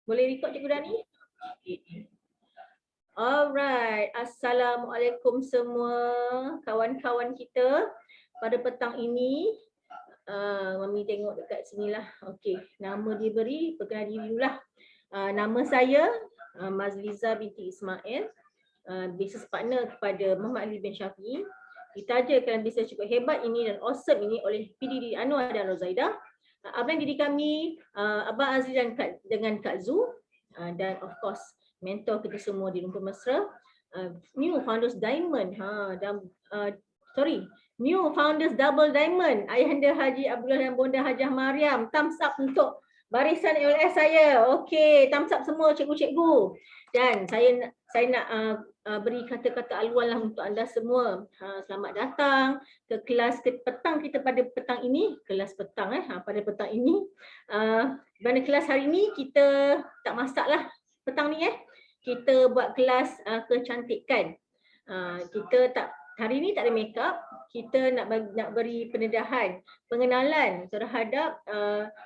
Boleh record Cikgu Dani? Alright, Assalamualaikum semua kawan-kawan kita pada petang ini. Mami tengok dekat sini lah. Okey, nama diberi, perkenalkan diri dulu lah. Nama saya Mazliza binti Ismail, business partner kepada Muhammad Ali bin Syafiee. Ditaja bisnes cukup hebat ini dan awesome ini oleh PDD Anwar dan Rozaidah. Abang diri kami, Abang Aziz dan dengan Kak Zu, dan of course mentor kita semua di Lumpur Mesra, New Founders Diamond, New Founders Double Diamond, Ayahanda Haji Abdullah dan Bonda Hajah Mariam. Thumbs up untuk barisan LS saya. Okey, thumbs up semua cikgu-cikgu. Dan saya nak beri kata-kata aluan lah untuk anda semua. Selamat datang ke kelas petang kita pada petang ini. Kelas petang pada petang ini. Pada kelas hari ini kita tak masak lah petang ni kita buat kelas kecantikan. Hari ni tak ada make up. Kita nak beri pendedahan, pengenalan terhadap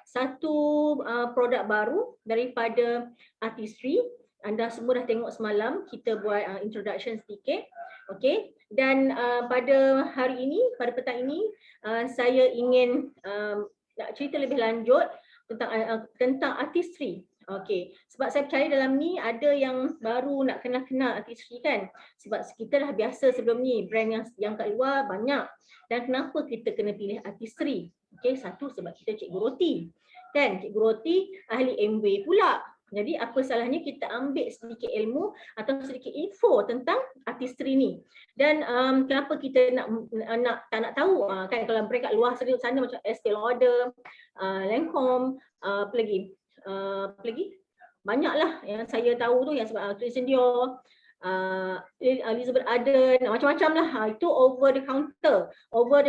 satu produk baru daripada Artistry. Anda semua dah tengok semalam kita buat introduction sedikit. Okey, dan pada hari ini, pada petang ini, saya ingin nak cerita lebih lanjut tentang Artistry. Okey, sebab saya percaya dalam ni ada yang baru nak kenal Artistry kan. Sebab kita dah biasa sebelum ni brand yang kat luar banyak. Dan kenapa kita kena pilih Artistry? Okey, satu sebab kita cikgu roti. Kan, cikgu roti ahli MW pula. Jadi apa salahnya kita ambil sedikit ilmu atau sedikit info tentang Artistry ni. Dan kenapa kita tak nak tahu kan, kalau mereka kat luar sana macam Estee Lauder, Lancome, apa lagi? Banyaklah yang saya tahu tu, yang sebab Christian Dior, Elizabeth Arden, macam-macam lah. Itu over the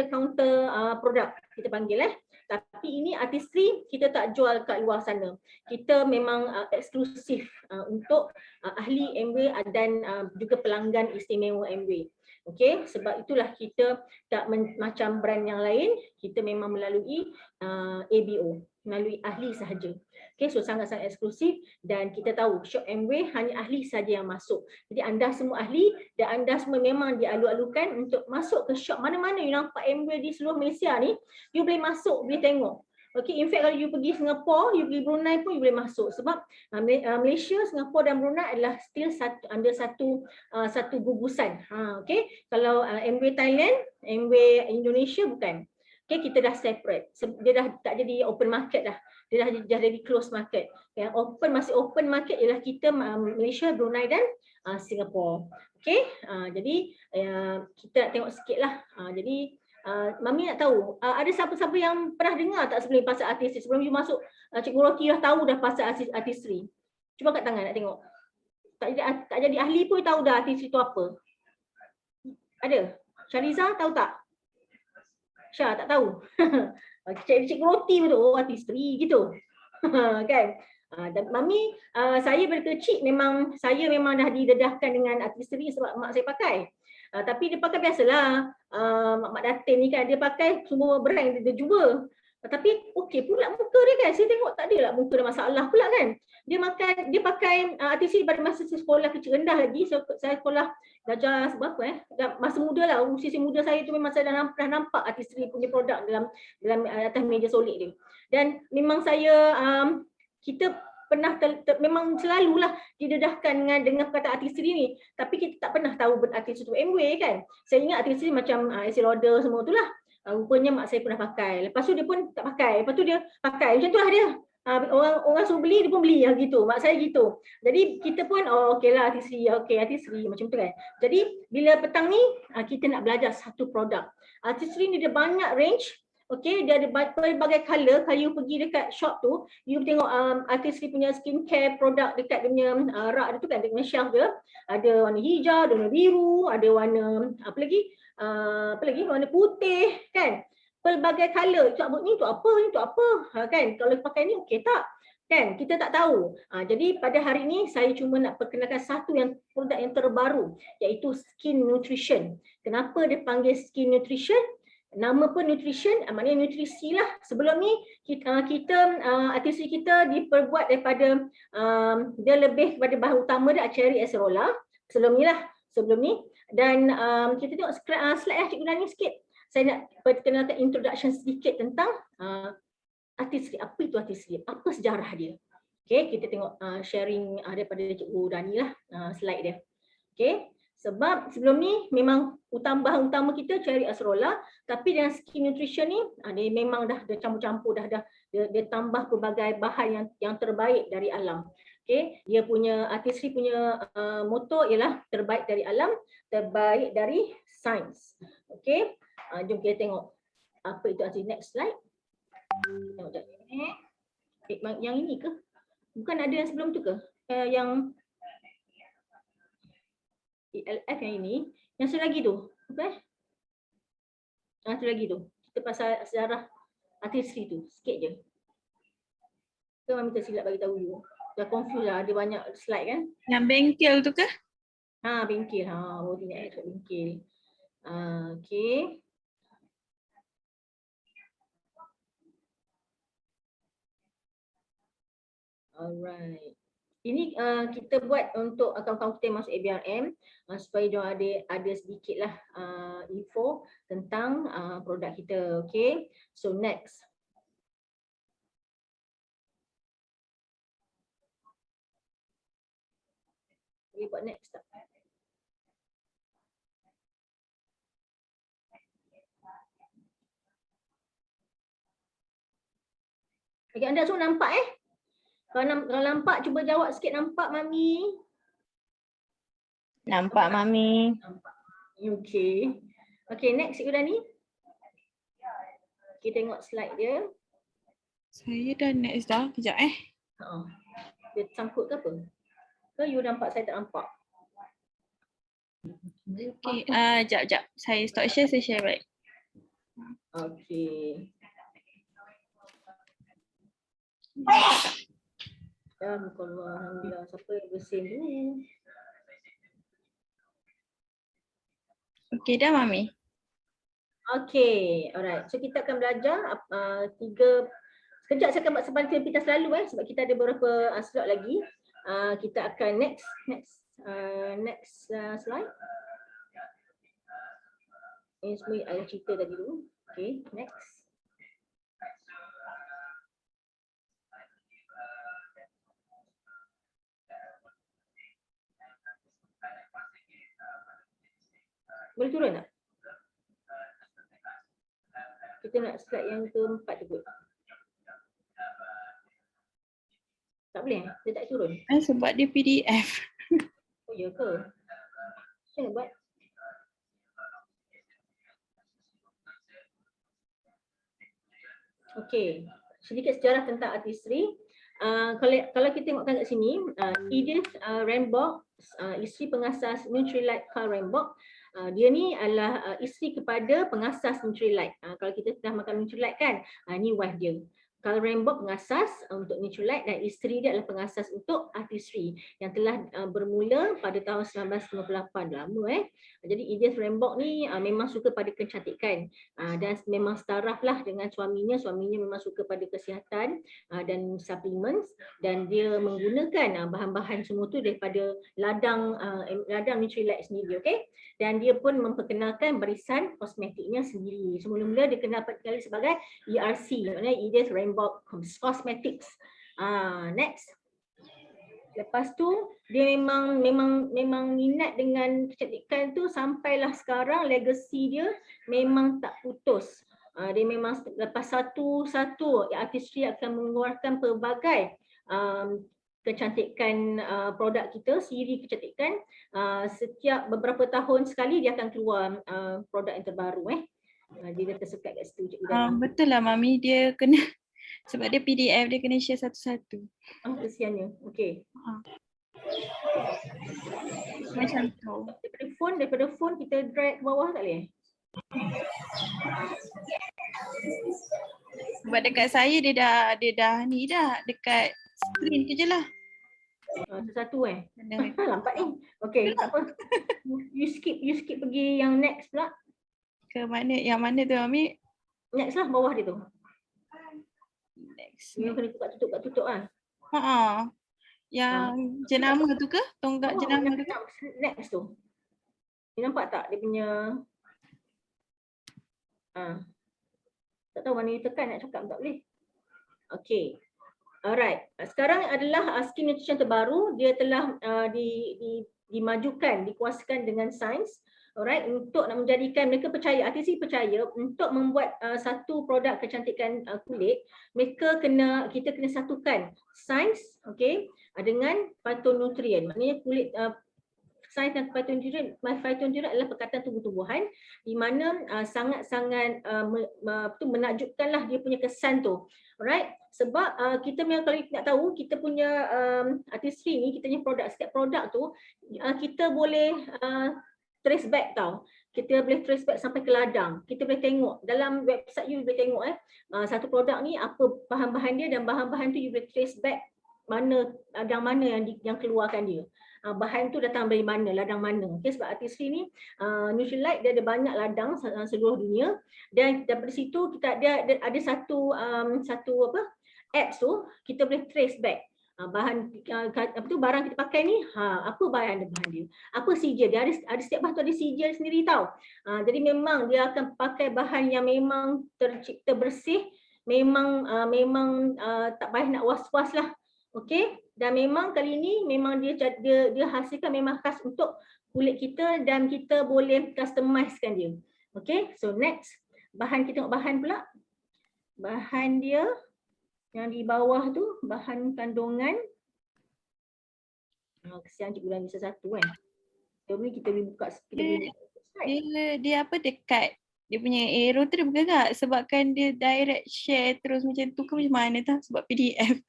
counter produk kita panggil Tapi ini Artistry kita tak jual kat luar sana. Kita memang eksklusif untuk ahli MW dan juga pelanggan istimewa MW. Okey, sebab itulah kita tak macam brand yang lain, kita memang melalui ABO, melalui ahli sahaja. Okey, so sangat-sangat eksklusif dan kita tahu shop MW hanya ahli saja yang masuk. Jadi anda semua ahli dan anda semua memang dialu-alukan untuk masuk ke shop mana-mana you nampak MW di seluruh Malaysia ni, you boleh masuk, boleh tengok. Okay, in fact kalau you pergi Singapura, you pergi Brunei pun you boleh masuk sebab Malaysia, Singapura dan Brunei adalah still under satu gugusan. Okay, kalau MW Thailand, MW Indonesia bukan. Okay, kita dah separate. Dia dah tak jadi open market dah. Dia dah jadi close market. Yang masih open market ialah kita Malaysia, Brunei dan Singapura. Okay, jadi kita nak tengok sikit lah. Jadi Mami nak tahu, ada siapa-siapa yang pernah dengar tak sebelum pasal Artistry? Sebelum you masuk, Cikgu Roti dah tahu dah pasal Artistry. Cuba kat tangan nak tengok. Tak jadi ahli pun tahu dah Artistry tu apa. Ada? Syariza tahu tak? Syah tak tahu. Cikgu Roti betul, oh Artistry gitu. Kan? Dan Mami, saya dari kecil saya memang dah didedahkan dengan Artistry sebab mak saya pakai. Tapi dia pakai biasalah, Mak Datin ni kan, dia pakai semua brand dia jual. Tapi okey pula muka dia kan, saya tengok tak ada lah muka dia masalah pula kan. Dia pakai Artistry pada masa saya sekolah kecil rendah lagi, saya sekolah darjah berapa masa muda lah, usia muda saya tu memang saya dah nampak Artistry punya produk dalam atas meja solid dia. Dan memang kita pernah memang selalulah didedahkan dengan perkataan Artistry ni, tapi kita tak pernah tahu Artistry tu MW kan. Saya ingat Artistry macam Estee Lauder semua tu lah. Rupanya mak saya pernah pakai. Lepas tu dia pun tak pakai. Lepas tu dia pakai. Macam tu lah dia. Orang suruh beli, dia pun beli gitu. Mak saya gitu. Jadi kita pun okey lah Artistry, macam tu kan. Jadi bila petang ni kita nak belajar satu produk. Artistry ni dia banyak range. Okay, dia ada berbagai color. Kalau you pergi dekat shop tu, you tengok Artistry punya skincare produk dekat dia punya rak dia tu kan, dia punya shelf dia. Ada warna hijau, ada warna biru, ada warna apa lagi, warna putih kan. Pelbagai color. Ni tu apa, kan. Kalau pakai ni okey tak? Kan, kita tak tahu. Jadi pada hari ini saya cuma nak perkenalkan satu produk yang terbaru, iaitu Skin Nutrition. Kenapa dia panggil Skin Nutrition? Nama pun nutrition, maknanya nutrisi lah. Sebelum ni kita artistry kita diperbuat daripada dia lebih kepada bahan utama dia cherry acerola. Sebelum ni. Dan kita tengok slide lah Cikgu Nani sikit. Saya nak perkenalkan introduction sedikit tentang artistry. Apa itu artistry? Apa sejarah dia? Okay, kita tengok sharing daripada Cikgu Dani lah slide dia. Okay. Sebab sebelum ni memang bahan utama kita cherry acerola, tapi dengan skin nutrition ni dia memang dah campur-campur dia tambah pelbagai bahan yang terbaik dari alam. Okey, dia punya artistry punya motto ialah terbaik dari alam, terbaik dari sains. Okey, jom kita tengok apa itu artistry. Next slide. Tengok jap. Yang ini ke? Bukan ada yang sebelum tu ke? Yang ELF yang ini, yang satu lagi tu, apa? Satu lagi tu, kita pasal sejarah artistry tu, sikit je. Kita Mami tersilap bagi tahu dulu. Dah confuse lah, ada banyak slide kan? Yang bengkel tu ke? Bengkel, baru ingat bengkel. Okay. Alright. Ini kita buat untuk akaun-akaun kita yang masuk ABRM supaya dia ada sedikit lah info tentang produk kita. Okay, so next. Boleh buat next tak? Okay, anda semua nampak Kalau nampak, cuba jawab sikit. Nampak, Mami? Nampak, Mami. Nampak. Okay. Okay, next, Cikgu Dani. Kita tengok slide dia. Saya dah next dah. Kejap Dia sangkut ke apa? Ke you nampak saya tak nampak? Okay, jap. Saya stop share, saya share balik. Okay. Dan kalau alhamdulillah, siapa yang bersin dulu? Okay dah, Mami. Okay, alright. So kita akan belajar sekejap saya akan buat seperti kita selalu sebab kita ada beberapa slot lagi. Kita akan next slide. Ini semua ada cerita tadi dulu. Okay, next. Boleh turun tak? Kita nak slide yang keempat tu kot. Tak boleh? Dia tak turun? Sebab dia PDF. Oh ya ke? Macam mana buat? Okey, sedikit sejarah tentang artistry. Kalau kita tengokkan kat sini, Edith Rambock, isteri pengasas Nutrilite Carl Rambock, dia ni adalah isteri kepada pengasas Nutrilite. Kalau kita pernah makan Nutrilite kan, ni wife dia. Carl Rambock pengasas untuk Nutrilite dan isteri dia adalah pengasas untuk artistry yang telah bermula pada tahun 1998. Lama Jadi Edith Rambock ni memang suka pada kecantikan dan memang staraf lah dengan suaminya. Suaminya memang suka pada kesihatan dan supplements, dan dia menggunakan bahan-bahan semua tu daripada ladang Nutrilite sendiri, okey. Dan dia pun memperkenalkan barisan kosmetiknya sendiri. Semula-mula dia kenal sebagai ERC, maknanya Edith Rambock Cosmetics. Next. Lepas tu dia memang minat dengan kecantikan tu sampailah sekarang. Legacy dia memang tak putus. Dia memang lepas satu artistry akan mengeluarkan pelbagai kecantikan produk kita, siri kecantikan. Setiap beberapa tahun sekali dia akan keluar produk yang terbaru. Dia tersekat kat situ. Betul lah, Mami. Dia kena sebab dia PDF, dia kena share satu-satu. Kesiannya. Okey. Macam tu. Daripada phone kita drag ke bawah tak boleh? Sebab dekat saya dia dah ni dah dekat screen tu je lah. Satu Lambat ni. Okey, tak apa. You skip pergi yang next pula. ke mana? Yang mana tu Ami? Next lah bawah dia tu. Next. Yang kena kat tutup kan. Yang jenama tu ke? Tonggak jenama tu ke? Next tu. Dia nampak tak dia punya tak tahu mana dia tekan nak cakap tak boleh. Okay. Alright. Sekarang adalah skin nutrition terbaru. Dia telah dimajukan, dikuasakan dengan sains. Alright, untuk nak menjadikan mereka percaya, artisi percaya untuk membuat satu produk kecantikan kulit, kita kena satukan sains, okay, dengan phytonutrient. Maknanya kulit sains dan phytonutrient adalah perkataan tumbuh-tumbuhan di mana sangat-sangat menakjubkanlah dia punya kesan tu. Alright, sebab kita memang kalau nak tahu kita punya artistry ni, kita punya produk, setiap produk tu kita boleh trace back tau. Kita boleh trace back sampai ke ladang. Kita boleh tengok dalam website you boleh tengok satu produk ni apa bahan-bahan dia, dan bahan-bahan tu you boleh trace back mana ladang mana yang keluarkan dia. Bahan tu datang dari mana, ladang mana. Okay, sebab artistry ni Nutrilite dia ada banyak ladang seluruh dunia, dan daripada situ kita ada satu apps tu kita boleh trace back bahan barang kita pakai ni, apa bahan dia, apa sijil dia, ada setiap bahan tu ada sijil sendiri tau. Jadi memang dia akan pakai bahan yang memang tercipta bersih, memang tak payah nak was-was lah. Okey, dan memang kali ni memang dia hasilkan memang khas untuk kulit kita dan kita boleh customizekan dia. Okey, so next bahan, kita tengok bahan pula. Bahan dia yang di bawah tu bahan kandungan. Kesian cikgu dah bisa satu kan. Jom ni kita boleh buka dia apa dekat dia punya arrow tu dia bergerak sebabkan dia direct share terus macam tu ke macam mana tak, sebab PDF.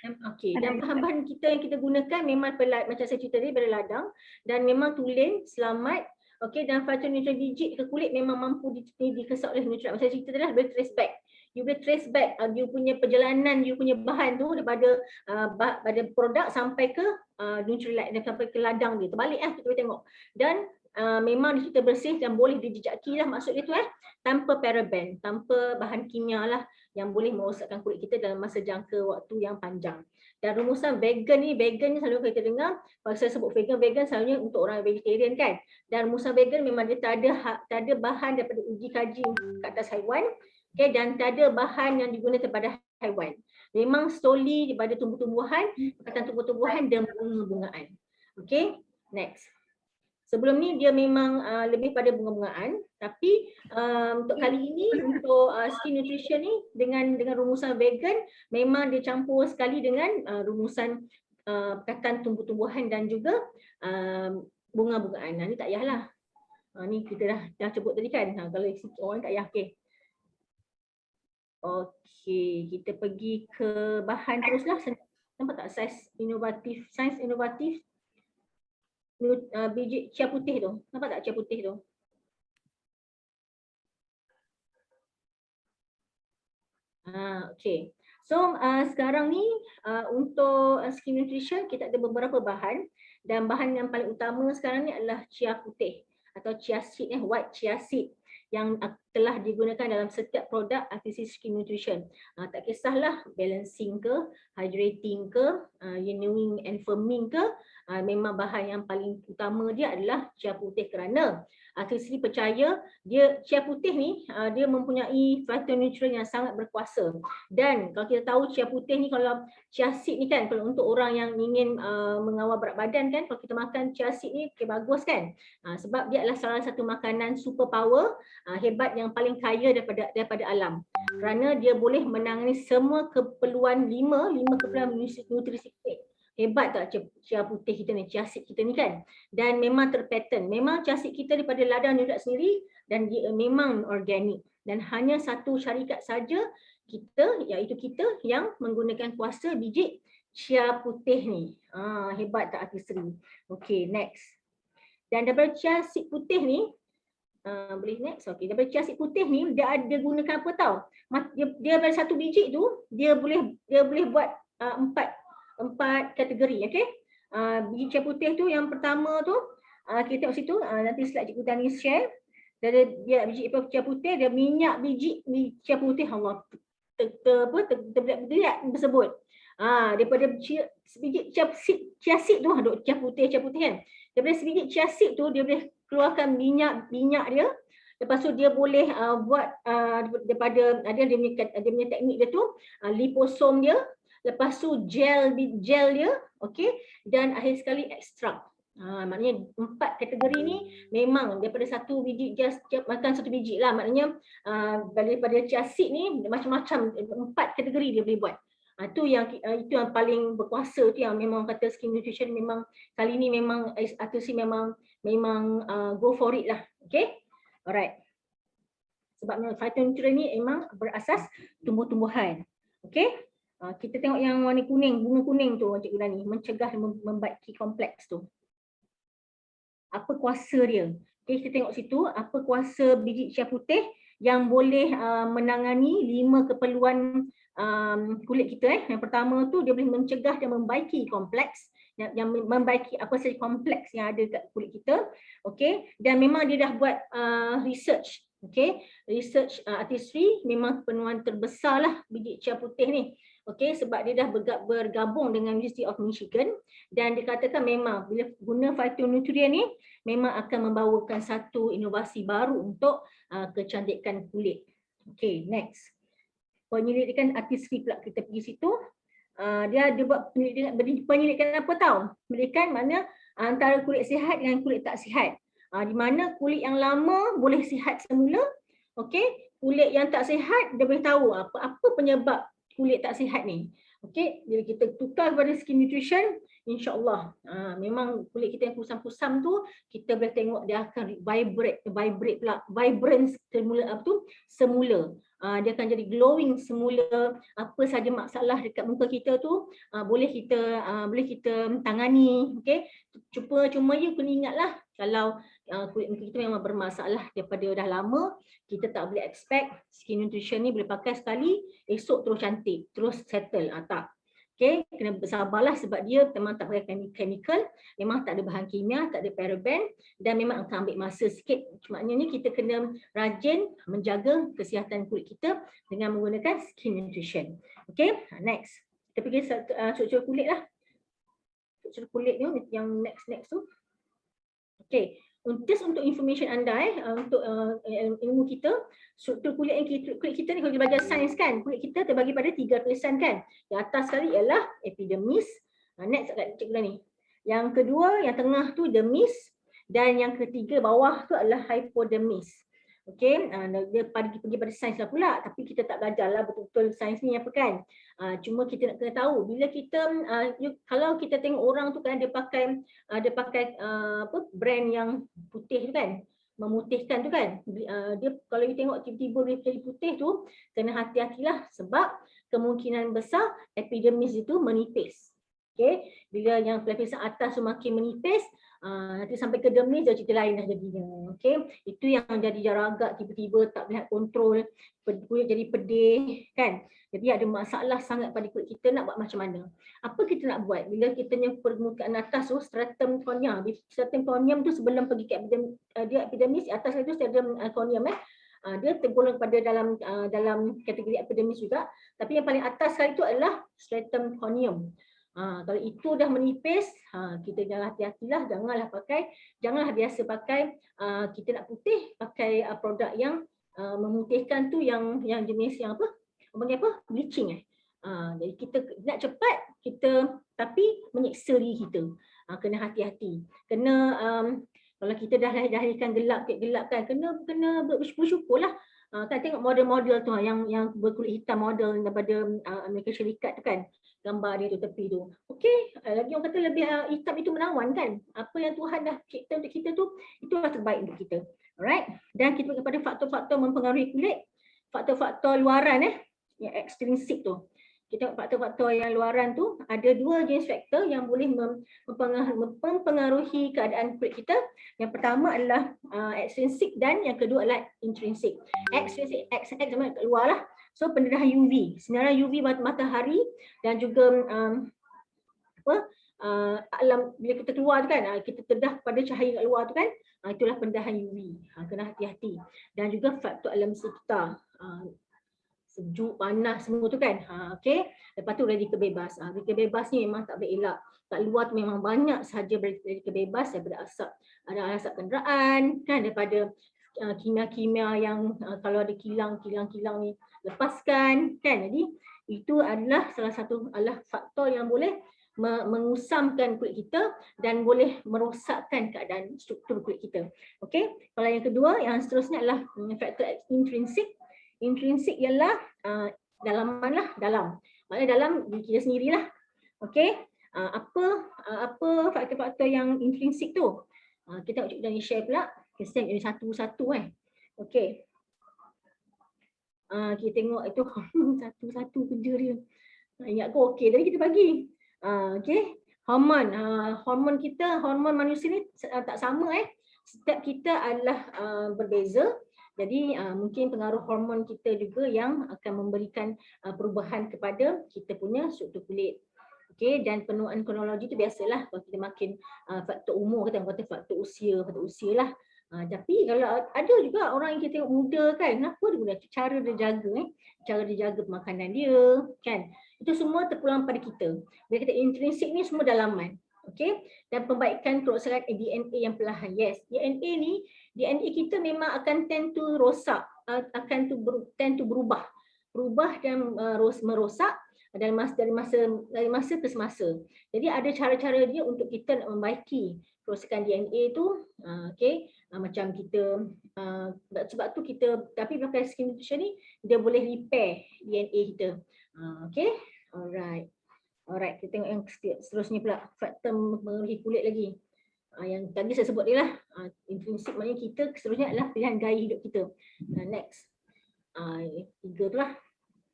Okey, dan bahan-bahan kita yang kita gunakan memang macam saya cerita tadi, berladang dan memang tulen, selamat. Okey, dan phytonutrient biji ke kulit memang mampu dikesak oleh nutrient. Macam saya cerita tadi, boleh trace back. You boleh trace back you punya perjalanan, you punya bahan tu daripada pada produk sampai ke Nutrilite, sampai ke ladang dia. Terbalik kita boleh tengok. Dan memang kita bersih dan boleh dijejaki lah, maksud dia tu tanpa paraben, tanpa bahan kimia lah yang boleh merosakkan kulit kita dalam masa jangka waktu yang panjang. Dan rumusan vegan ni selalu kita dengar, kalau saya sebut vegan selalunya untuk orang vegetarian kan. Dan rumusan vegan memang dia tak ada bahan daripada uji kaji ke atas haiwan, okay, dan tak ada bahan yang digunakan pada haiwan. Memang solely daripada tumbuh-tumbuhan, perkataan tumbuh-tumbuhan dan bunga-bungaan. Okay, next. Sebelum ni dia memang lebih pada bunga-bungaan, tapi untuk kali ini untuk skin nutrition ni dengan rumusan vegan memang dia campur sekali dengan rumusan perkataan tumbuh-tumbuhan dan juga bunga-bungaan. Ni tak payahlah. Ni kita dah sebut tadi kan. Kalau orang tak payah. Okey. Okey, kita pergi ke bahan teruslah. Nampak tak sains inovatif biji chia putih tu. Nampak tak chia putih tu? Okay. So sekarang ni untuk skin nutrition kita ada beberapa bahan, dan bahan yang paling utama sekarang ni adalah chia putih atau chia seed, white chia seed yang telah digunakan dalam setiap produk artisi skin nutrition. Tak kisahlah balancing ke, hydrating ke, renewing and firming ke, memang bahan yang paling utama dia adalah chia putih, kerana artisi percaya dia chia putih ni dia mempunyai phytonutrient yang sangat berkuasa. Dan kalau kita tahu chia putih ni, kalau chia seed ni kan, kalau untuk orang yang ingin mengawal berat badan kan, kalau kita makan chia seed ni bagus kan, sebab dia adalah salah satu makanan super power hebat yang paling kaya daripada alam, kerana dia boleh menangani semua keperluan 5 keperluan nutrisi. Hebat tak chia putih kita ni, chia seed kita ni kan. Dan memang terpattern, memang chia seed kita daripada ladang Nutrilite sendiri, dan dia memang organik, dan hanya satu syarikat saja kita, iaitu kita yang menggunakan kuasa biji chia putih ni. Hebat tak artistry. Okay, next. Dan daripada chia seed putih ni, boleh next. Okay, daripada chia seed putih ni dia ada gunakan apa tau? Dia dari satu biji tu dia boleh buat empat kategori. Okay, biji chia putih tu yang pertama tu kita tengok situ, nanti slide Cikgu Tani share. dia biji chia putih, dia minyak biji chia putih, Allah terberat tersebut. Daripada sebiji chia seed tu, chia putih kan. Daripada sebiji chia seed tu dia boleh keluarkan minyak dia. Lepas tu dia boleh buat daripada dia punya teknik dia tu, liposom dia, lepas tu gel dia, okey, dan akhir sekali ekstrak. Maknanya 4 kategori ni memang daripada satu biji, just makan satu biji lah, maknanya daripada chia seed ni macam-macam 4 kategori dia boleh buat. Itu yang paling berkuasa tu, yang memang kata skin nutrition memang kali ni memang Atusi memang go for it lah. Okay, alright. Sebab phytonutrient ni memang berasas tumbuh-tumbuhan. Okay, kita tengok yang warna kuning, bunga kuning tu Encik Gulani, mencegah dan membaiki kompleks tu. Apa kuasa dia? Okay, kita tengok situ, apa kuasa biji chia putih yang boleh menangani 5 keperluan kulit kita. Yang pertama tu dia boleh mencegah dan membaiki kompleks, yang membaiki apa saja kompleks yang ada kat kulit kita. Okey, dan memang dia dah buat research. Okey, research artistry memang penemuan terbesar lah biji chia putih ni. Okey, sebab dia dah bergabung dengan University of Michigan, dan dikatakan memang bila guna phytonutrient ni memang akan membawakan satu inovasi baru untuk kecantikan kulit. Okey, next. Penyelidikan artistry pula, kita pergi situ. Dia buat penyelidikan apa tahu? Penyelidikan mana antara kulit sihat dengan kulit tak sihat. Di mana kulit yang lama boleh sihat semula. Okey, kulit yang tak sihat dia boleh tahu apa penyebab kulit tak sihat ni. Okey, bila kita tukar kepada skin nutrition, insya-Allah memang kulit kita yang kusam-kusam tu kita boleh tengok dia akan vibrance semula. Dia akan jadi glowing semula. Apa saja masalah dekat muka kita tu boleh kita tangani. Okey, cuma you kena ingatlah kalau kulit muka kita memang bermasalah daripada dah lama, kita tak boleh expect skin nutrition ni boleh pakai sekali esok terus cantik, terus settle. Tak. Okay, kena bersabarlah sebab dia memang tak pakai chemical, memang tak ada bahan kimia, tak ada paraben, dan memang akan ambil masa sikit. Maknanya kita kena rajin menjaga kesihatan kulit kita dengan menggunakan skin nutrition. Okay, next. Kita pergi struktur kulit lah. Struktur kulit ni yang next tu. Okay, untuk information anda untuk ilmu kita, struktur kulit kita ni, kalau kita belajar sains kan, kulit kita terbagi pada 3 lapisan kan. Yang atas sekali ialah epidermis. Next kat Cik Gula ni. Yang kedua, yang tengah tu dermis, dan yang ketiga bawah tu adalah hypodermis. Okey, dia pergi pada sains lah pula, tapi kita tak belajarlah betul-betul sains ni apa kan. Cuma kita nak kena tahu bila kita kalau kita tengok orang tu kan dia pakai brand yang putih tu kan, memutihkan tu kan. Dia kalau you tengok tiba-tiba dia jadi putih tu, kena hati-hatilah sebab kemungkinan besar epidermis itu menipis. Okey, bila yang lapisan atas tu makin menipis, nanti sampai ke dermis dah cerita lain dah jadinya. Okey, itu yang jadi jaragak, tiba-tiba tak boleh kontrol, kulit jadi pedih kan. Jadi ada masalah sangat pada kulit kita, nak buat macam mana? Apa kita nak buat bila kita yang permukaan atas tu stratum corneum. Stratum corneum tu sebelum pergi ke epidermis, atas itu stratum corneum dia tergolong pada dalam kategori epidermis juga, tapi yang paling atas sekali itu adalah stratum corneum. Kalau itu dah menipis, kita jangan hati-hatilah, janganlah biasa pakai, kita nak putih pakai produk yang memutihkan tu, yang jenis yang apa? Bleaching. Jadi kita nak cepat tapi menyiksa diri kita. Kena hati-hati. Kena kalau kita dah lahirkan gelap kan, kena bersyukurlah. Kan tengok model-model tu yang berkulit hitam, model daripada Amerika Syarikat tu kan, gambar dia tu tepi tu. Okey, lagi orang kata lebih hitam itu menawan kan. Apa yang Tuhan dah cipta untuk kita tu, itulah terbaik untuk kita. Alright. Dan kita pergi kepada faktor-faktor mempengaruhi kulit. Faktor-faktor luaran yang extrinsic tu. Kita faktor-faktor yang luaran tu ada 2 jenis faktor yang boleh mempengaruhi keadaan kulit kita. Yang pertama adalah extrinsic dan yang kedua adalah intrinsic. Extrinsic sama kat luar lah. So pendarahan UV, sinaran UV matahari dan juga alam bila kita keluar tu kan, kita terdah pada cahaya kat luar tu kan, itulah pendahan UV. Kena hati-hati. Dan juga faktor alam sekitar. Sejuk, panas semua tu kan. Okey. Lepas tu radikal bebas. Radikal bebas ni memang tak boleh elak. Kat luar tu memang banyak sahaja radikal bebas daripada asap. Ada asap kenderaan kan, daripada kimia-kimia yang kalau ada kilang ni lepaskan kan. Jadi itu adalah salah satu faktor yang boleh mengusamkan kulit kita dan boleh merosakkan keadaan struktur kulit kita. Okey. Kalau yang kedua, yang seterusnya adalah faktor intrinsik. Intrinsik ialah dalaman lah, dalam. Maknanya dalam diri kita sendirilah. Okey. Apa faktor-faktor yang intrinsik tu? Kita tengok Cik share pula. Kita tengok satu-satu Okey. Kita tengok itu satu-satu kerja dia. Ingat kau okey tadi kita bagi. Okey. Hormon kita, hormon manusia ni tak sama Setiap kita adalah berbeza. Jadi mungkin pengaruh hormon kita juga yang akan memberikan perubahan kepada kita punya struktur kulit. Okey, dan penuaan kronologi tu biasalah kalau kita makin faktor umur, kita kata faktor usia lah. Tapi kalau ada juga orang yang kita tengok muda kan, kenapa dia muda? Cara dia jaga cara dia jaga makanan dia kan. Itu semua terpulang pada kita. Bila kita intrinsik ni semua dalaman. Okey, dan pembaikan kerosakan DNA yang perlahan. Yes, DNA kita memang akan tend to rosak, akan tend to berubah dan merosak dari masa ke semasa. Jadi ada cara-cara dia untuk kita nak membaiki kerosakan DNA tu. Okey, macam kita sebab tu kita tapi pakai skin nutrition ni dia boleh repair DNA kita. Okey, alright, kita tengok yang seterusnya pula, faktor mempengaruhi kulit lagi. Yang tadi saya sebut dia lah, intrinsik maknanya kita, seterusnya adalah pilihan gaya hidup kita. Next. 3 tu lah.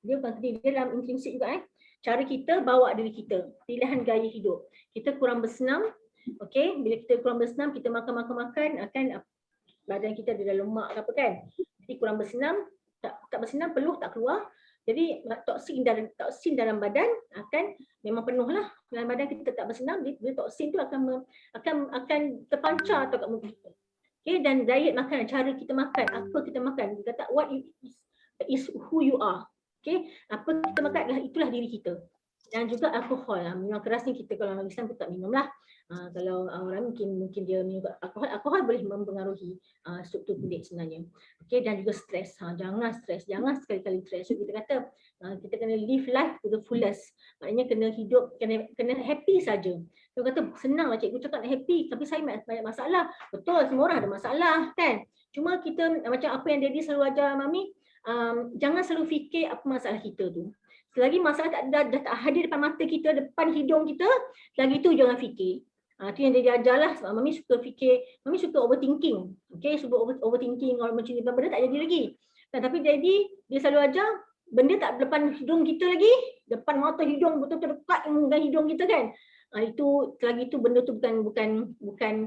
Dia bukan dia dalam intrinsik juga cara kita bawa diri kita, pilihan gaya hidup. Kita kurang bersenam, okey, bila kita kurang bersenam, kita makan akan badan kita ada lemak ke apa kan. Jadi kurang bersenam, tak bersenam, peluh tak keluar. Jadi toksin dalam badan akan memang penuh lah. Dalam badan kita tak bersenam, dia toksin tu akan terpancar atau kat muka kita. Okay, dan diet makanan, cara kita makan, apa kita makan. Dia kata what is who you are. Okay, apa kita makan itulah diri kita. Dan juga alkohol minuman keras ni kita kalau orang Islam kita tak minum lah. Kalau orang mungkin dia minum alkohol boleh mempengaruhi struktur kulit sebenarnya. Okey, dan juga stres. Jangan stres, jangan sekali-kali stres. So kita kata kita kena live life to the fullest. Maknanya kena hidup, kena happy saja. Dia kata senanglah cikgu cakap nak happy tapi saya banyak masalah. Betul, semua orang ada masalah kan. Cuma kita macam apa yang Daddy selalu ajar Mami, jangan selalu fikir apa masalah kita tu. Selagi masalah dah tak hadir depan mata kita, depan hidung kita, selagi tu jangan fikir. Itu yang dia ajarlah. Sebab Mami suka fikir, Mami suka overthinking. Okay, suka overthinking, orang macam ni, benda tak jadi lagi. Tapi Daddy, dia selalu ajar, benda tak depan hidung kita lagi, depan mata hidung betul-betul dekat dengan hidung kita kan. Itu selagi tu benda tu bukan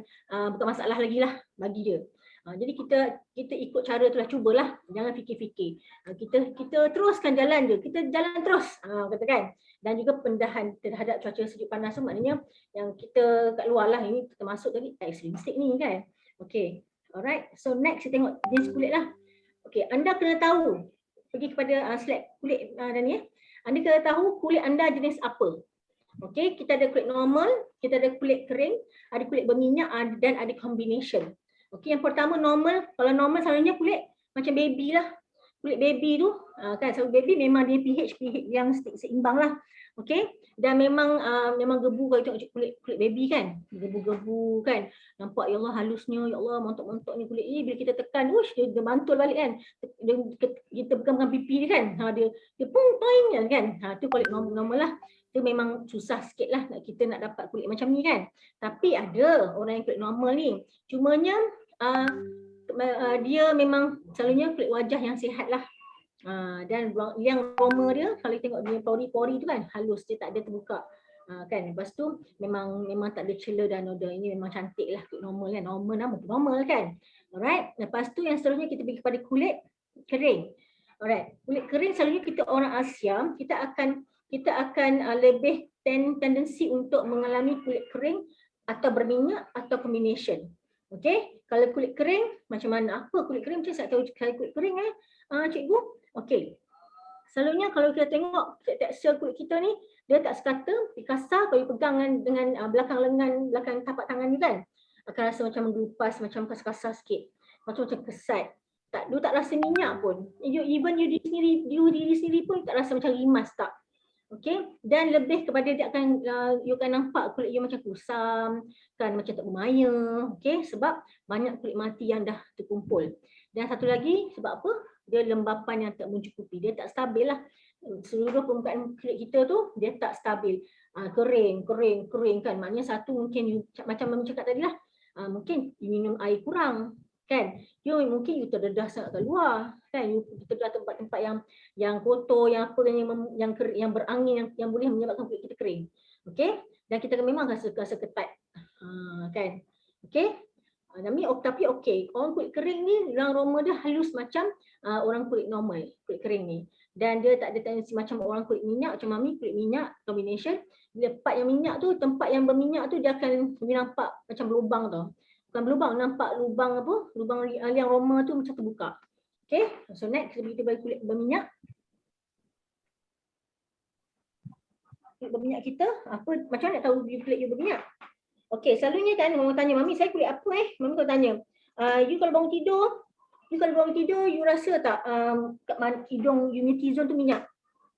masalah lagi lah bagi dia. Jadi kita ikut cara tu lah, cubalah, jangan fikir-fikir. Kita teruskan jalan je, kita jalan terus, kata kan. Dan juga pendahan terhadap cuaca sejuk panas tu maknanya yang kita kat luar lah, ini termasuk tadi ekstremistik ni kan. Okay, alright. So next kita tengok jenis kulit lah. Okay, anda kena tahu, pergi kepada slide kulit dan ni anda kena tahu kulit anda jenis apa. Okay, kita ada kulit normal, kita ada kulit kering, ada kulit berminyak dan ada combination. Okey, yang pertama normal. Kalau normal selalunya kulit macam baby lah. Kulit baby tu kan, selalu baby memang dia pH yang seimbang lah. Okey, dan memang gebu kalau tengok kulit baby kan. Gebu-gebu kan. Nampak ya Allah halusnya, ya Allah montok-montok ni kulit ni bila kita tekan, dia mantul balik kan. Kita pegang pipi dia kan. Dia pung-poing kan. Tu kulit normal lah. Itu memang susah sikit lah kita nak dapat kulit macam ni kan. Tapi ada orang yang kulit normal ni. Cumanya dia memang selalunya kulit wajah yang sihat lah. Dan yang aroma dia, kalau tengok dia pori-pori tu kan halus, dia tak ada terbuka. Kan. Lepas tu memang tak ada celah dan noda. Ini memang cantik lah kulit normal kan. Normal kan. Alright. Lepas tu yang seterusnya kita pergi kepada kulit kering. Alright. Kulit kering selalunya kita orang Asia, kita akan lebih tendensi untuk mengalami kulit kering atau berminyak atau combination. Okey, kalau kulit kering macam mana? Apa kulit kering? Macam saya tahu kulit kering cikgu. Okey. Selalunya kalau kita tengok tekstur kulit kita ni, dia tak sekata, dia kasar kalau pegang dengan belakang lengan, belakang tapak tangan ni kan. Akan rasa macam menggelupas, macam kasar-kasar sikit. Macam kesat. Dia tak rasa minyak pun. Even you diri sendiri pun tak rasa macam rimas tak. Okey, dan lebih kepada dia akan you akan nampak kulit you macam kusam, kan macam tak bermaya, okey, sebab banyak kulit mati yang dah terkumpul. Dan satu lagi sebab apa? Dia lembapan yang tak mencukupi, dia tak stabil lah. Seluruh permukaan kulit kita tu dia tak stabil. Kering kan. Maknanya satu mungkin you, macam Mami cakap tadi lah, mungkin you minum air kurang, kan? Mungkin you terdedah sangat kat luar, kan? You terdedah tempat-tempat yang kotor, yang apa yang berangin yang boleh menyebabkan kulit kita kering. Okey? Dan kita memang rasa ketat. Kan? Okey? Tapi okey. Orang kulit kering ni aroma dia halus macam orang kulit normal, kulit kering ni. Dan dia tak ada tendensi macam orang kulit minyak, macam Mami kulit minyak combination. Bila part yang minyak tu, tempat yang berminyak tu dia akan nampak macam lubang tau. Bukan berlubang, nampak lubang apa? Lubang liang roma tu macam terbuka. Okay, so next kita bagi kulit berminyak. Kulit berminyak kita, macam mana nak tahu kulit you berminyak? Okay, selalunya kan orang tanya, Mami saya kulit apa Mami kau tanya, you kalau bangun tidur, you rasa tak kat hidung you T-zone tu minyak?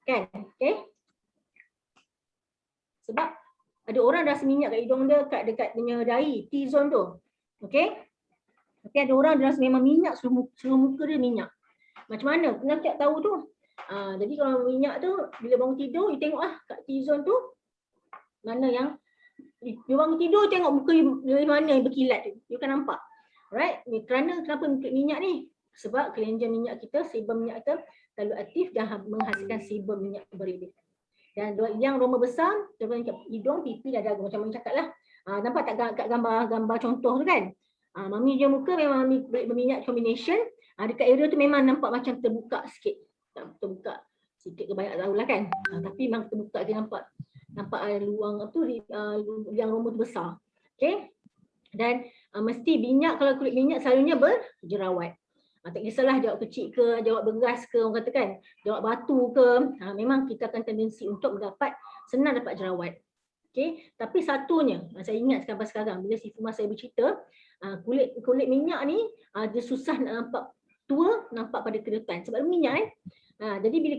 Kan? Okay. Sebab ada orang rasa minyak kat hidung dia, dekat punya dahi, T-zone tu. Okay. Tapi ada orang dia rasa memang minyak, seluruh muka dia minyak. Macam mana? Kenapa tak tahu tu? Jadi kalau minyak tu, bila bangun tidur, you tengok kat T-zone tu, mana yang, you bangun tidur tengok muka you mana yang berkilat tu. You akan nampak. Alright? Kenapa minyak ni? Sebab kelenjar minyak kita, sebum minyak kita terlalu aktif dan menghasilkan sebum minyak berlebih. Dan yang roma besar, contohnya hidung, pipi dan dagu. Macam Mami cakap lah. Nampak tak kat gambar contoh tu kan? Mami je muka memang Mami berminyak combination. Dekat area tu memang nampak macam terbuka sikit. Terbuka sikit ke banyak tahu lah kan. Tapi memang terbuka dia nampak luang yang roma tu besar. Okay. Dan mesti minyak, kalau kulit minyak selalunya berjerawat. Tak kisahlah jawab kecil ke, jawab beras ke, orang kata kan, jawab batu ke, memang kita akan tendensi untuk senang dapat jerawat. Okay. Tapi satunya, saya ingat sampai sekarang bila si Fuma saya bercerita, kulit minyak ni dia susah nak nampak tua, nampak pada kerutan sebab minyak jadi bila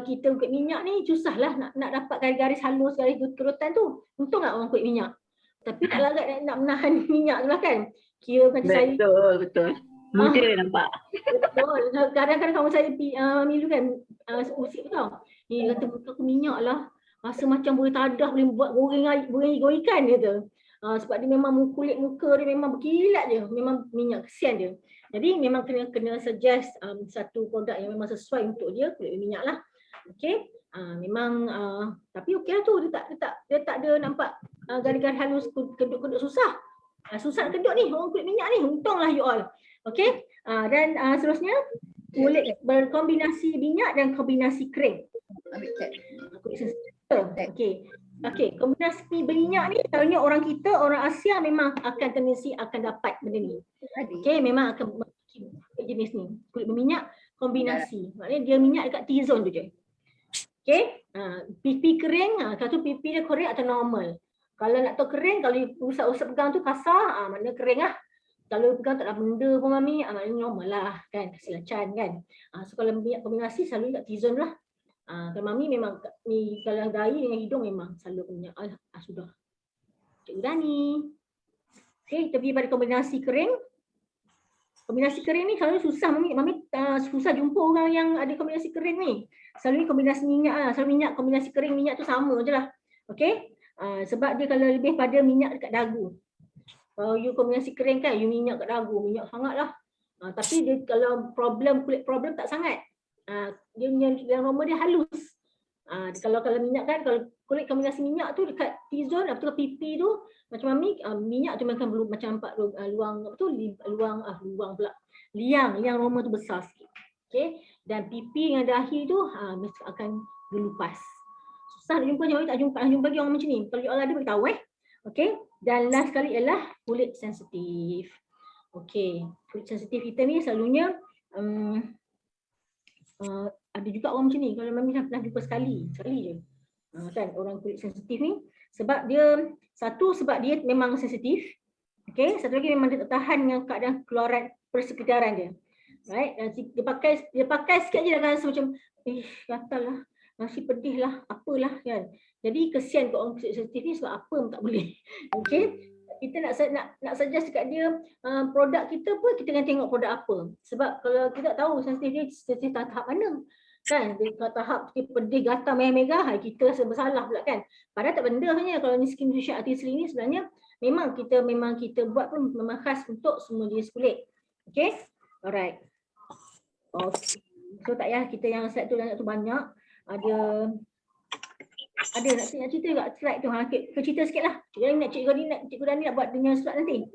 kita kulit minyak ni susahlah nak dapat garis-garis halus, garis kerutan tu. Untung tak orang kulit minyak. Tapi tak larat nak menahan minyak tu lah kan. Kira kata saya betul. Muda nampak. Betul. Kadang-kadang kawan saya Mami dulu kan usik tau. Dia kata muka aku minyak lah. Rasa macam boleh tadah, boleh buat goreng ikan dia. Sebab dia memang kulit muka dia memang berkilat je. Memang minyak, kesian dia. Jadi memang kena suggest satu produk yang memang sesuai untuk dia, kulit minyak lah. Okay. Memang tapi okey lah tu. Dia tak ada nampak garis-garis halus, kedut-kedut susah. Susah nak kedut ni, orang kulit minyak ni. Untunglah you all. Okay. Dan seterusnya kulit berkombinasi minyak dan kombinasi kering. Okay, kombinasi minyak ni selalunya orang Asia memang akan tendensi akan dapat benda ni. Okay, memang akan jenis ni. Kulit berminyak kombinasi. Maknanya dia minyak dekat T-zone tu je. Okay, pipi kering, satu pipi dia korek atau normal. Kalau nak tahu kering, kalau usap-usap pegang tu kasar, maknanya kering lah. Kalau pegang tak ada benda pun Mami, maknanya normal lah kan, kesilacan kan. So kalau minyak kombinasi selalu kat T-zone lah. Kalau Mami memang kalau dahi dengan hidung memang selalu minyak. Sudah. Cikgu Dani. Okay, kita pergi pada kombinasi kering. Kombinasi kering ni selalu susah Mami susah jumpa orang yang ada kombinasi kering ni. Selalu kombinasi minyak lah, selalu minyak kombinasi kering minyak tu sama je lah. Okay. Sebab dia kalau lebih pada minyak dekat dagu. Kalau you kombinasi kering kan, you minyak kat dagu, minyak sangat lah. Tapi dia kalau kulit problem tak sangat. Dia yang roma dia halus. Kalau minyak kan, kalau kulit kombinasi minyak tu dekat T-zone, atau pipi tu, macam Mami, minyak tu macam nampak luang pula. Liang roma tu besar sikit. Okay. Dan pipi dengan dahi tu akan gelupas. susah nak jumpa je, tak jumpa lagi orang macam ni. Kalau you all ada beritahu okey. Dan last sekali ialah kulit sensitif. Okey, kulit sensitif kita ni selalunya ada juga orang macam ni. Kalau Mami pernah jumpa sekali je. Kan orang kulit sensitif ni sebab dia sebab dia memang sensitif. Okey, satu lagi memang dia tak tahan dengan keadaan keluaran persekitaran dia. Right? Dia pakai sikit je dah rasa macam gatal lah, masih pedih lah, apalah kan. Jadi kesian kat orang kulit sensitif ni sebab apa pun tak boleh. Okey. Kita nak suggest dekat dia produk kita pun kita kena tengok produk apa. Sebab kalau kita tak tahu sensitif dia sensitif tahap mana. Kan dia tahap dia pedih gatal merah-merah, kita rasa bersalah pula kan. Padahal tak benda sebenarnya kalau ni skin nutrition artistry ni sebenarnya memang kita buat pun memang khas untuk semua jenis kulit. Okey. Alright. Okay. So tak payah kita yang slide tu banyak. Ada nak cerita juga slide tu. Kita cerita sikit lah. Cikgu Dani nak buat dengan slide nanti.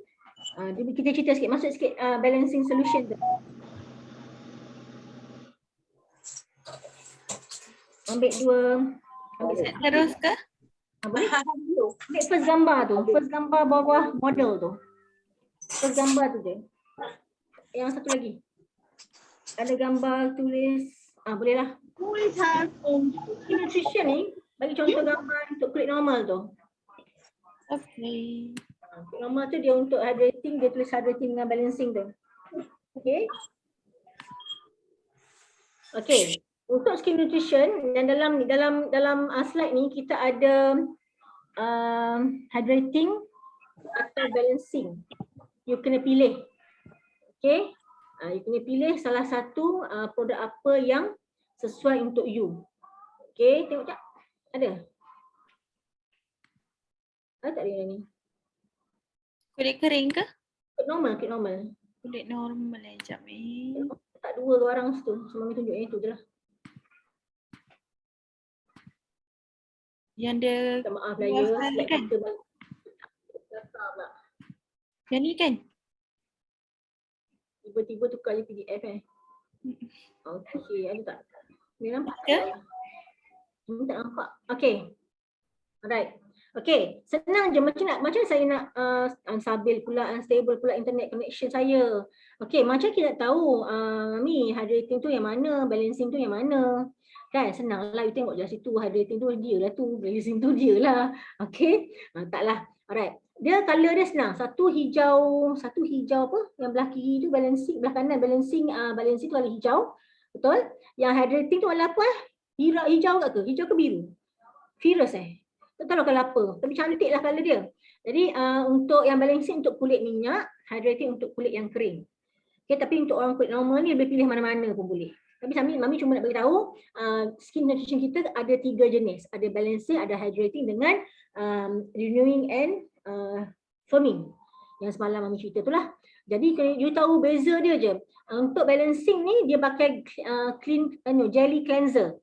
Kita cerita sikit, masuk sikit balancing solution tu. Ambil Terus ke? Boleh? Ambil first gambar tu. First gambar bawah model tu. First gambar tu je. Yang satu lagi. Ada gambar tulis, bolehlah. Skin nutrition ni, bagi contoh gambar untuk kulit normal tu. Okay. Kulit normal tu dia untuk hydrating, dia tulis hydrating dengan balancing tu. Okay. Okay. Untuk skin nutrition, dan dalam slide ni kita ada hydrating atau balancing. You kena pilih. Okay. You kena pilih salah satu produk apa yang sesuai untuk you. Okay, tengok tak? Ada? Ada tak dia ni? Kulit kering ke? Kulit normal. Kulit normal sekejap ni. Tak dua barang situ. Semua Mami tunjuk yang itu je lah. Yang dia Minta maaf lah ya. Slide kan? kita balik. Yang ni kan? Tiba-tiba tukar je PDF Okay, ada tak? Ni nampak Ya. tak? Ni tak nampak. Okay. Alright. Okay, senang je macam saya nak unstable pula, unstable pula internet connection saya. Okay, macam kita tahu ni hydrating tu yang mana, balancing tu yang mana. Kan senang lah, you tengok je situ hydrating tu dia lah tu, balancing tu dia lah. Okay, taklah. Alright. Dia color dia senang. Satu hijau apa? Yang belah kiri tu balancing, belah kanan balancing tu warna hijau. Betul? Yang hydrating tu warna apa hijau ke? Hijau ke biru? Virus tak tahu kalau apa. Tapi cantik lah color dia. Jadi untuk yang balancing untuk kulit minyak, hydrating untuk kulit yang kering. Okay, tapi untuk orang kulit normal ni boleh pilih mana-mana pun boleh. Tapi Mami cuma nak beritahu skin nutrition kita ada 3 jenis. Ada balancing, ada hydrating dengan renewing and firming. Yang semalam Mami cerita tu lah. Jadi you tahu beza dia je. Untuk balancing ni dia pakai jelly cleanser.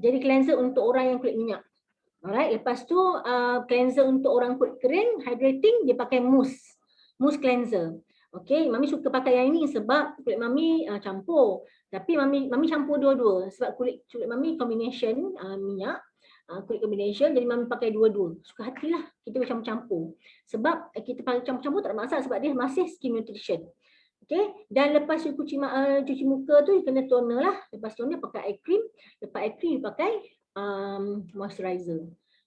Jelly cleanser untuk orang yang kulit minyak. Alright, lepas tu cleanser untuk orang kulit kering, hydrating dia pakai mousse cleanser. Okay, Mami suka pakai yang ini sebab kulit Mami campur. Tapi Mami campur dua-dua sebab kulit Mami combination minyak, kulit combination, jadi Mami pakai dua-dua. Suka hatilah kita macam campur. Sebab kita pakai campur-campur tak ada masalah sebab dia masih skin nutrition. Okay, dan lepas you cuci muka tu you kena toner lah. Lepas toner pakai eye cream, lepas eye cream you pakai moisturizer.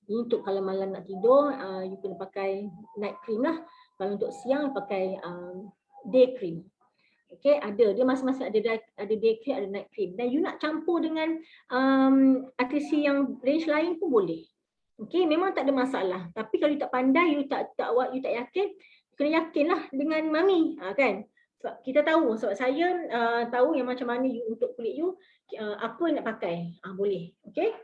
Ini untuk kalau malam nak tidur you kena pakai night cream lah. Kalau untuk siang you pakai day cream. Okay, dia masing-masing ada day cream, ada night cream. Dan you nak campur dengan artisi yang range lain pun boleh. Okay, memang tak ada masalah. Tapi kalau you tak pandai, you tak yakin, kena yakinlah dengan Mami, kan? Sebab kita tahu, sebab saya tahu yang macam mana you untuk kulit you, apa yang nak pakai. Boleh. Okay?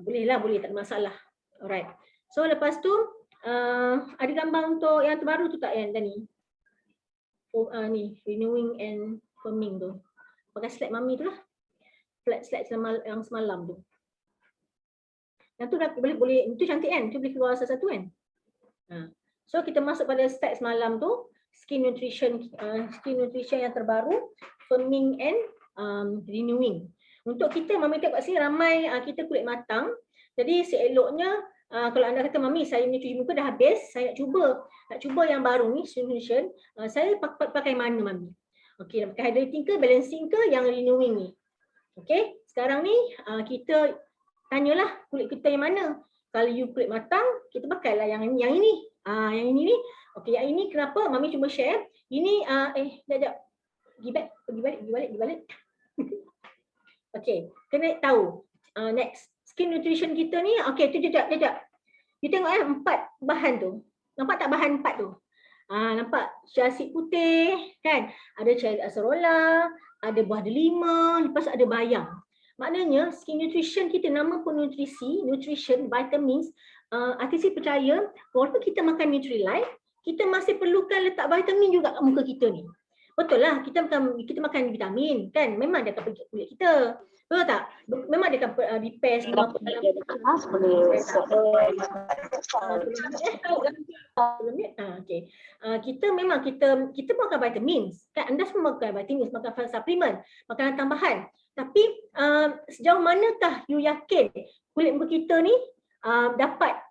Boleh, tak ada masalah. Alright. So lepas tu ada gambar untuk yang terbaru tu tak yang Dani? Ni renewing and firming tu. Pakai slide Mami tu lah. Slide yang semalam tu. Yang tu dah boleh itu cantik kan? Itu boleh keluar satu kan? So kita masuk pada slide semalam tu, skin nutrition yang terbaru, firming and renewing. Untuk kita Mami tengok kat sini ramai kita kulit matang. Jadi seeloknya kalau anda kata mami saya punya cuci muka dah habis, saya nak cuba yang baru ni solution, saya pakai mana mami? Okey, nak pakai hydrating ke, balancing ke, yang renewing ni? Okey, sekarang ni kita tanyalah kulit kita yang mana. Kalau you kulit matang, kita pakailah yang ini. Yang ini ni. Okey, yang ini kenapa? Mami cuba share. Ini jap. Pergi balik. Okey, kena tahu. Next, skin nutrition kita ni, okey tu jap. You tengok 4 bahan tu. Nampak tak bahan 4 tu? Nampak chia seed putih kan? Ada cherry acerola, ada buah delima, lepas ada bayam. Maknanya skin nutrition kita nama pun nutrition, vitamins. Artisi percaya walaupun kita makan Nutrilite, kita masih perlukan letak vitamin juga kat muka kita ni. Betul lah, kita makan vitamin kan, memang dia akan pergi kulit kita. Betul tak? Memang dia akan repair semua okey. Kita makan vitamins. Kan anda semua makan vitamins, makan suplemen, makanan tambahan. Tapi sejauh manakah you yakin kulit muka kita ni dapat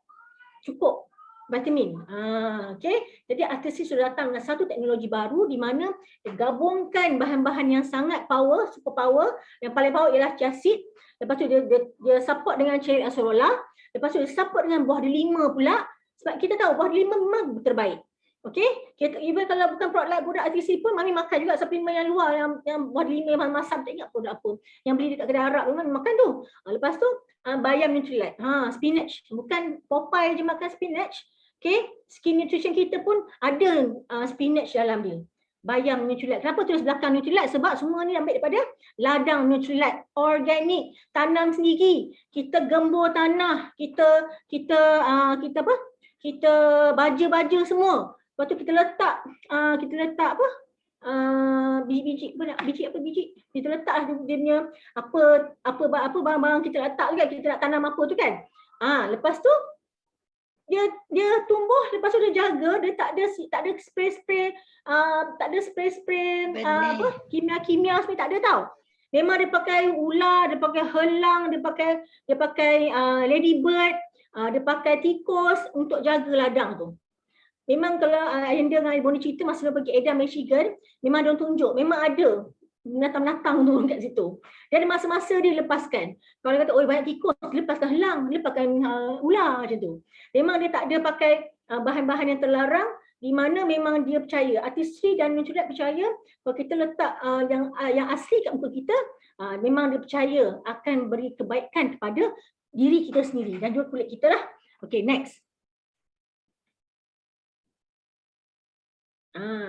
cukup vitamin? Okey. Jadi Artisi sudah datang dengan satu teknologi baru di mana dia gabungkan bahan-bahan yang sangat super power. Yang paling power ialah chia seed. Lepas tu dia support dengan cherry acerola. Lepas tu dia support dengan buah delima pula. Sebab kita tahu buah delima memang terbaik. Okey, even kalau bukan produk Artisi pun mami makan juga suplemen yang luar yang buah delima yang masam, tak ingat produk apa. Yang beli dekat kedai Arab memang makan tu. Lepas tu bayam Nutrilite. Spinach. Bukan Popeye je makan spinach. Okey, skin nutrition kita pun ada spinach dalam dia. Bayam Nutrilite. Kenapa tulis belakang Nutrilite? Sebab semua ni ambil daripada ladang Nutrilite, organik, tanam sendiri. Kita gembur tanah, kita baja-baja semua. Lepas tu kita letak apa? Biji. Kita letak dia punya apa barang-barang kita letak juga, kita nak tanam apa tu kan. Lepas tu dia tumbuh, lepas tu dia jaga, dia tak ada spray kimia semua tak ada tau. Memang dia pakai ular, dia pakai helang, dia pakai ladybird, dia pakai tikus untuk jaga ladang tu. Memang kalau Ayanda dengan Ibu ni cerita masa dia pergi Adam, Michigan, memang dia tunjuk, memang ada binatang-binatang tu kat situ. Dan ada masa-masa dia lepaskan. Kalau dia kata, banyak tikus, lepaskan helang, lepaskan ular macam tu. Memang dia tak ada pakai bahan-bahan yang terlarang, di mana memang dia percaya, Artistry dan Nutrilite percaya kalau kita letak yang asli kat muka kita, memang dia percaya akan beri kebaikan kepada diri kita sendiri dan juga kulit kita lah. Okay, next.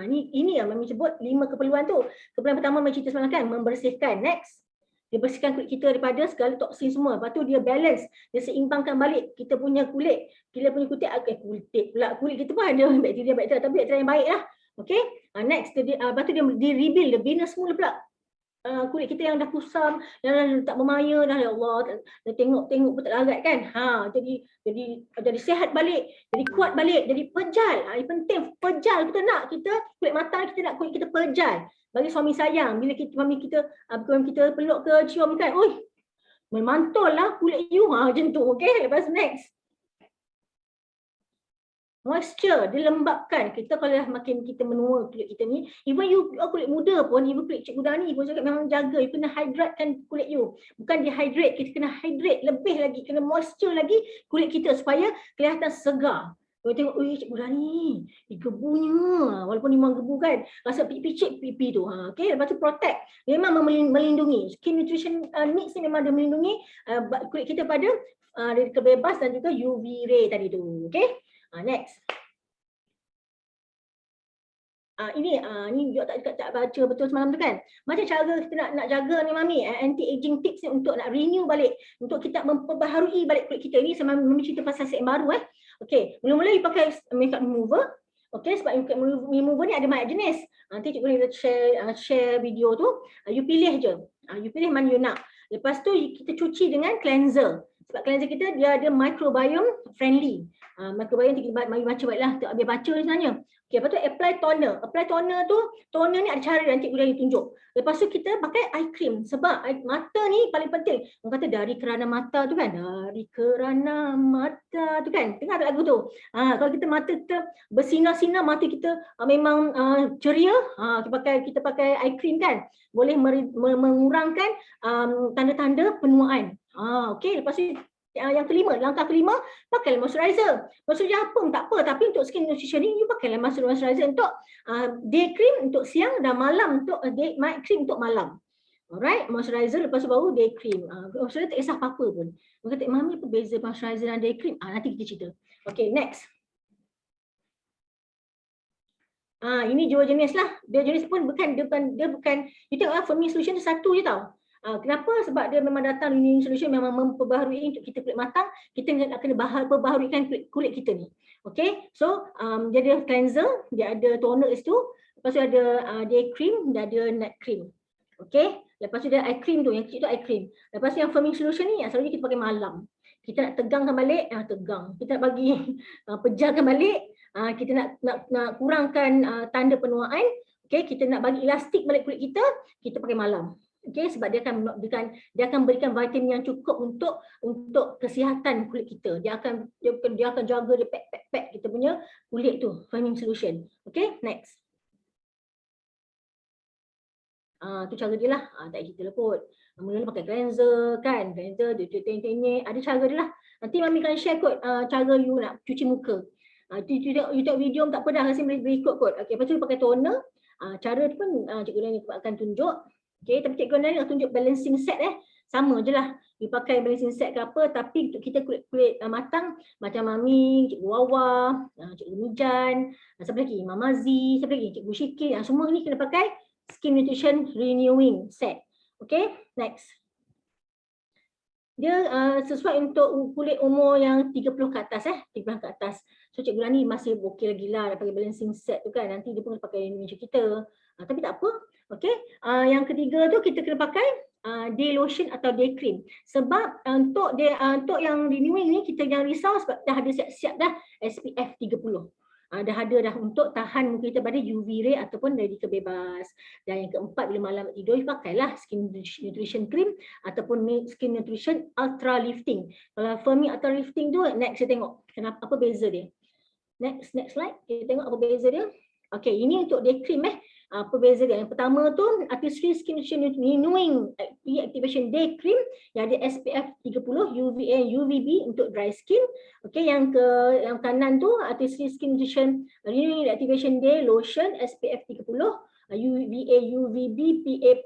Ini yang Mami sebut 5 keperluan tu. Keperluan pertama Mami cerita semalam kan, membersihkan. Next, dia bersihkan kulit kita daripada segala toksin semua. Lepas tu dia balance, dia seimbangkan balik kita punya kulit. Kulit kita pun ada bakteria, tapi bakteria yang baik lah. Okay, next, lepas tu dia rebuild, dia bina semula pula kulit kita yang dah kusam, yang dah tak bermaya dah, ya Allah, dah tengok pun tak larat kan. Jadi sihat balik, jadi kuat balik, jadi pejal. Ini penting, pejal kita kulit mata kita nak kulit kita pejal. Bagi suami sayang, bila kita peluk ke cium kan, memantul lah kulit you, macam tu. Okay, lepas next. Moisture, dia lembapkan. Kita kalau dah makin kita menua kulit kita ni, even you kulit muda pun, even kulit cikgu Dani pun cakap memang jaga, you kena hydratekan kulit you. Bukan dehydrate, kita kena hydrate lebih lagi, kena moisture lagi kulit kita supaya kelihatan segar. Kalau tengok, cikgu Dani, gebunya, walaupun dia memang gebu kan, rasa picit pipi tu. Okay, lepas tu protect, memang melindungi. Skin nutrition mix ni memang dia melindungi kulit kita pada dari kebebas dan juga UV ray tadi tu. Okay. Next. Ini juga tak baca betul semalam tu kan. Macam cara kita nak jaga ni Mami, anti-aging tips ni untuk nak renew balik, untuk kita memperbaharui balik kulit kita ni. Sama Mami cerita pasal set baru Okay, mula-mula you pakai makeup remover. Okay, sebab makeup remover ni ada banyak jenis. Nanti cikgu boleh share video tu. You pilih je. You pilih mana you nak. Lepas tu kita cuci dengan cleanser. Sebab cleanser kita dia ada microbiome friendly. Microbiome kita mari baca baiklah, untuk habis baca sebenarnya. Okey, lepas tu apply toner. Apply toner tu, toner ni ada cara nanti Gulani tunjuk. Lepas tu kita pakai eye cream sebab mata ni paling penting. Orang kata dari kerana mata tu kan, dari kerana mata tu kan. Dengar tak lagu tu? Kalau kita mata kita bersinar-sinar, mata kita memang ceria, kita pakai eye cream kan. Boleh mengurangkan tanda-tanda penuaan. Okey, lepas tu yang kelima, langkah kelima, pakai moisturizer. Moisturizer apa pun tak apa, tapi untuk skin nutritioning you pakai moisturizer untuk day cream untuk siang dan malam untuk night cream untuk malam. Alright, moisturizer lepas tu baru day cream. Moisturizer tak kisah apa-apa pun. Orang kata, Mami apa beza moisturizer dan day cream? Nanti kita cerita. Okay, next. Ini dua jenis lah. Dua jenis pun dia bukan you tengok Firming Solution tu satu je tau. Kenapa? Sebab dia memang datang Firming Solution memang memperbaharui untuk kita kulit matang, kita nak kena perbaharuikan kulit kita ni. Okay, so dia ada cleanser, dia ada toner itu, lepas tu ada day cream, dia ada night cream. Okay, lepas tu dia eye cream tu, yang kecil tu eye cream. Lepas tu yang Firming Solution ni, selalunya kita pakai malam. Kita nak tegangkan balik, tegang. Kita nak bagi pejamkan balik, kita nak kurangkan tanda penuaan. Okay, kita nak bagi elastik balik kulit kita pakai malam. Okay, sebab dia akan berikan vitamin yang cukup untuk kesihatan kulit kita. Dia akan jaga dia pack kita punya kulit tu, Firming Solution. Okay, next. Tu cara dia lah. Tak cerita lah kot. Mula-mula pakai cleanser kan, cleanser dia teknik, ada cara dia lah. Nanti Mami akan share kot cara you nak cuci muka. You tengok video tak apa dah, rasa boleh ikut kot. Okay, lepas tu pakai toner. Cara tu pun Cikgu Lani akan tunjuk. Okay, tapi Cikgu Lani nak tunjuk balancing set sama je lah. You pakai balancing set ke apa, tapi untuk kita kulit matang macam Mami, Cikgu Wawa, Cikgu Mijan, siapa lagi? Mama Z, siapa lagi? Cikgu Syikir. Semua ni kena pakai Skin Nutrition Renewing Set. Okay, next. Dia sesuai untuk kulit umur yang 30 ke atas 30 ke atas. So Cikgu Lani masih okey lagi lah pakai balancing set tu kan. Nanti dia pun pakai macam kita. Tapi tak apa. Okay. Yang ketiga tu kita kena pakai day lotion atau day cream. Sebab untuk yang renewing ni kita jangan risau sebab dah ada siap-siap dah SPF 30. Dah ada dah untuk tahan muka kita pada UV ray ataupun radikal bebas. Dan yang keempat, bila malam tidur pakailah skin nutrition cream ataupun skin nutrition ultra lifting. Kalau Firming ultra lifting tu next kita tengok kenapa, apa beza dia. Next slide, kita tengok apa beza dia. Okay, ini untuk day cream apa beza dia? Yang pertama tu Artistry Skin Nutrition Renewing Reactivation Day Cream yang ada SPF 30 UVA UVB untuk dry skin. Okay, yang kanan tu Artistry Skin Nutrition Renewing Reactivation Day Lotion SPF 30 UVA UVB PA+++.